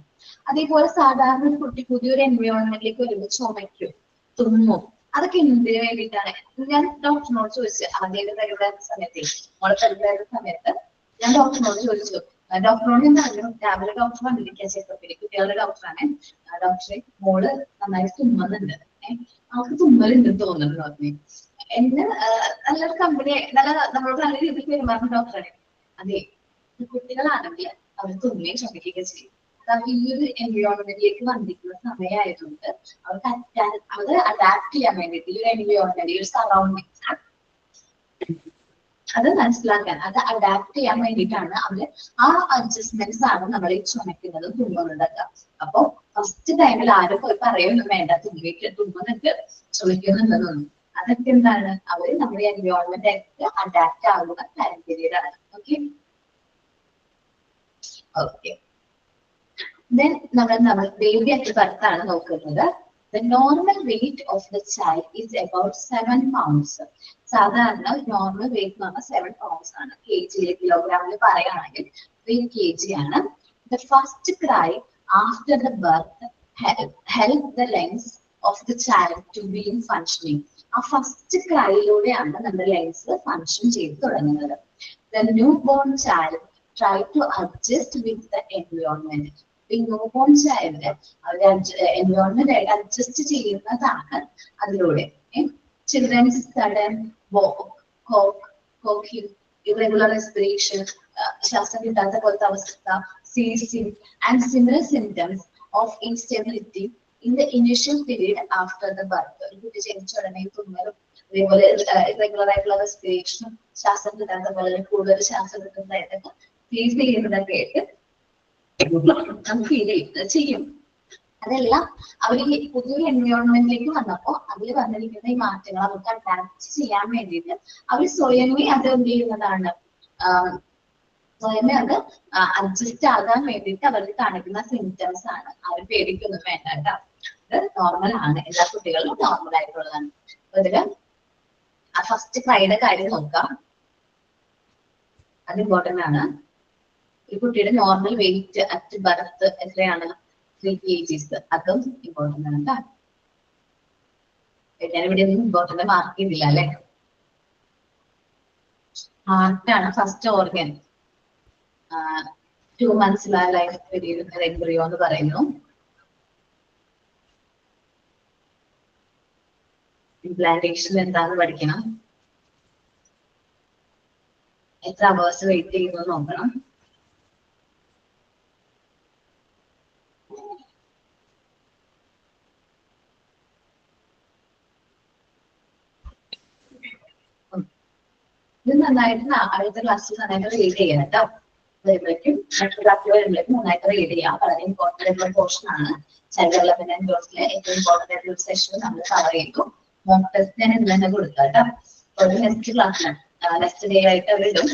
അതേപോലെ സാധാരണ ഒരു കുട്ടി പുതിയൊരു എൻവയോൺമെന്റിലേക്ക് വരുമ്പോൾ ചുമയ്ക്കും, തുമ്മും. അതൊക്കെ എന്തിനു വേണ്ടിയിട്ടാണ്? ഞാൻ ഡോക്ടറിനോട് ചോദിച്ചു. ആദ്യം ഡെലിവറി സമയത്ത്, മോളെ ഡെലിവറി സമയത്ത് ഞാൻ ഡോക്ടറിനോട് ചോദിച്ചു. ഡോക്ടറോട് ഞാൻ പറഞ്ഞു, രാവിലെ ഡോക്ടർ വന്നിരിക്കാൻ ചെക്കപ്പിന്, കുട്ടികളുടെ ഡോക്ടറാണ്. ഡോക്ടറെ മോള് നന്നായി തുമ്മുന്നുണ്ട്, അവൾക്ക് തുമ്മലുണ്ടെന്ന് തോന്നുന്നു പറഞ്ഞു. എന്നെ നല്ലൊരു കമ്പനി, നമ്മളോട് നല്ല രീതിയിൽ പെരുമാറുന്ന ഡോക്ടറാണ്. അതെ, കുട്ടികളാണെങ്കിൽ അവർ തുമ്മുകയും ചുമക്കുകയും ചെയ്യും. ഈ ഒരു എൻവയോൺമെന്റിലേക്ക് വന്നിരിക്കുന്ന സമയമായതുകൊണ്ട് അവർക്ക് അഡാപ്റ്റ് ചെയ്യാൻ വേണ്ടിയിട്ട് ഈ ഒരു എൻവയോൺമെന്റ്, ഈ ഒരു സറൗണ്ടിങ്സ് അത് മനസ്സിലാക്കാൻ, അത് അഡാപ്റ്റ് ചെയ്യാൻ വേണ്ടിയിട്ടാണ് അവര് ആ അഡ്ജസ്റ്റ്മെന്റ്സ് ആണ് നമ്മൾ ഈ ചുമക്കുന്നതും തുമ്മുന്നതൊക്കെ. അപ്പൊ ഫസ്റ്റ് ടൈമിൽ ആരും പോയി പറയൊന്നും വേണ്ട തുമ്മുന്നുണ്ട് ചുമക്കുന്നുണ്ടെന്നൊന്നും. അതൊക്കെ എന്താണ്, അവര് നമ്മുടെ എൻവയോൺമെന്റ് ആയിട്ട് അഡാപ്റ്റ് ആകുന്ന ടൈം പീരീഡ് ആണ്. ഓക്കെ Then നമ്മൾ baby at birth ആണ് നോക്കുന്നത്. The normal weight of the child is about 7 pounds. സാധാരണ നോർമൽ വെയിറ്റ് എന്ന് പറഞ്ഞാൽ 7 pounds ആണ്. കിലോഗ്രാമിൽ പറയുകയാണെങ്കിൽ 3 kg ആണ്. The first cry after the birth help the lungs of the child to be in functioning. ആ first ക്രൈയിലൂടെയാണ് നമ്മുടെ ലങ്സ് ഫങ്ഷൻ ചെയ്ത് തുടങ്ങുന്നത്. The newborn child try to adjust with the environment. Newborn child അവർ environment ആയിട്ട് adjust ചെയ്യുന്നതാണ് അതിലൂടെ. children's sudden walk, coughing, irregular respiration, ശ്വാസം കിട്ടാത്ത പോലത്തെ അവസ്ഥ, seizing, and similar symptoms of instability in the initial period after the birth. ഒരു കുട്ടി ജനിച്ച ഉടനെ തുമ്മലും അതേപോലെ ഇറഗുലർ ആയിട്ടുള്ള റെസ്പിറേഷനും ശ്വാസം കിട്ടാത്ത പോലെ കൂടുതൽ ശ്വാസം കിട്ടുന്നതായിട്ടൊക്കെ ഫീൽ ചെയ്യുന്നതൊക്കെ ആയിട്ട് നമുക്ക് ഫീൽ ചെയ്യും. അതെല്ലാം അവർ പുതിയൊരു എൻവയോൺമെന്റിലേക്ക് വന്നപ്പോ അതിൽ വന്നിരിക്കുന്ന ഈ മാറ്റങ്ങൾ അവർക്ക് അഡാപ്റ്റ് ചെയ്യാൻ വേണ്ടിയിട്ട് അവർ സ്വയമേ അത് എന്ത് ചെയ്യുന്നതാണ്, സ്വയമേ അത് അഡ്ജസ്റ്റ് ആകാൻ വേണ്ടിയിട്ട് അവർക്ക് കാണിക്കുന്ന സിംറ്റംസ് ആണ്. അവർ പേടിക്കൊന്നും വേണ്ട കേട്ടോ, ഇത് നോർമൽ ആണ്, എല്ലാ കുട്ടികളും നോർമൽ ആയിട്ടുള്ളതാണ്. അപ്പൊ ഇതില് ഫസ്റ്റ് ക്രൈയുടെ കാര്യം നോക്കാം, അത് ഇമ്പോർട്ടന്റ് ആണ്. ഈ കുട്ടിയുടെ നോർമൽ വെയിറ്റ് അറ്റ് ബർത്ത് എത്രയാണ്? 3 kgs. അതും ഇമ്പോർട്ടന്റ് ആണ് കേട്ടോ. ഞാനിവിടെ ഒന്നും ഇമ്പോർട്ടന്റ് മാർക്ക് ചെയ്തില്ല അല്ലെ. ഹാർട്ടാണ് first organ. 2 months life period embryo എന്ന് പറയുന്നു. ഇംപ്ലാന്റേഷൻ എന്താന്ന് പഠിക്കണം. എത്ര അവേഴ്സ് വെയിറ്റ് ചെയ്യുന്നു നോക്കണം. ഇത് നന്നായിട്ട് അടുത്ത ക്ലാസ്സിൽ നന്നായിട്ട് റീഡ് ചെയ്യണം കേട്ടോ. വരുമ്പോഴേക്കും അടുത്ത ക്ലാസ്സിൽ വരുമ്പോഴേക്കും നന്നായിട്ട് റീഡ് ചെയ്യാം. വളരെ ഇമ്പോർട്ടന്റ് ആയിട്ടുള്ള പോർഷൻ ആണ്. ചൈൽഡ് ഡെവലപ്മെന്റ് ആൻഡ് ഗ്രോത്തിലെ ഏറ്റവും ഇമ്പോർട്ടന്റ് ആയിട്ടുള്ള ഒരു സെഷൻ നമ്മൾ കവർ ചെയ്തു. മോക്ക് ടെസ്റ്റ് ഞാൻ ഇന്ന് തന്നെ കൊടുക്കാം കേട്ടോ. ഒരു നെക്സ്റ്റ് ക്ലാസ്സിലാണ്, നെക്സ്റ്റ് ഡേ ആയിട്ട് അവർ ഇടും.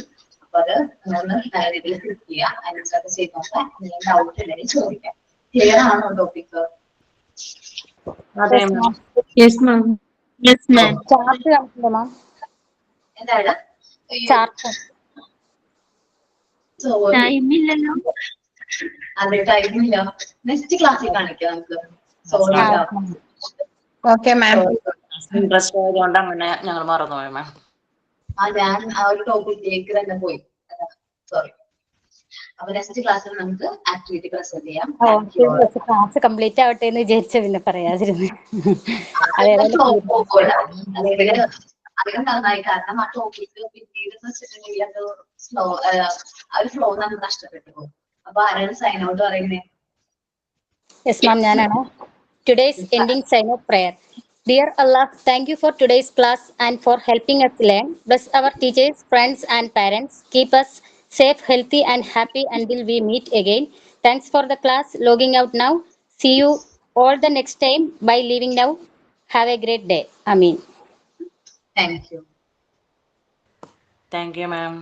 അപ്പൊ അത് നമ്മൾ നല്ല രീതിയിൽ ക്ലിക്ക് ചെയ്യാം, അതിനനുസരിച്ച് ചെയ്ത് നോക്കാം. എന്തെങ്കിലും ഡൗട്ട് ഉണ്ടെങ്കിൽ ചോദിക്കാം. ക്ലിയർ ആണോ ടോപ്പിക്? എന്താണ് അതെ ടൈമില്ല, നെക്സ്റ്റ് ക്ലാസ്സിൽ കാണിക്കാം നമുക്ക്. സോറി ഇൻട്രസ്റ്റ് ആയതുകൊണ്ട് അങ്ങനെ ഞങ്ങൾ മറന്നുപോയി മാം. ഞാൻ ആ ഒരു ടോപ്പിക്കിലേക്ക് തന്നെ പോയി, സോറി. അപ്പൊ നെക്സ്റ്റ് ക്ലാസ്സിൽ നമുക്ക് ആക്ടിവിറ്റി പ്രസന്റ് ചെയ്യാം. ക്ലാസ് കംപ്ലീറ്റ് ആവട്ടെ എന്ന് വിചാരിച്ച പിന്നെ പറയാതിരുന്നു. അധികം നന്നായി, കാരണം ആ ടോപ്പിക്ക് പിന്നീട് വെച്ചിട്ടുണ്ടെങ്കിൽ അത് സ്ലോ ആ ഒരു ഫ്ലോ നമുക്ക് നഷ്ടപ്പെട്ടു പോകും. അപ്പൊ ആരാണ് സൈൻ ഔട്ട് പറയുന്നത്? Yes, ma'am, ഞാനാണ്. Today's ending sign of prayer. Dear Allah, thank you for today's class and for helping us learn. Bless our teachers, friends, and parents. Keep us safe, healthy, and happy until we meet again. Thanks for the class. Logging out now. See you all the next time by leaving now. Have a great day. Amin. Thank you. Thank you, ma'am.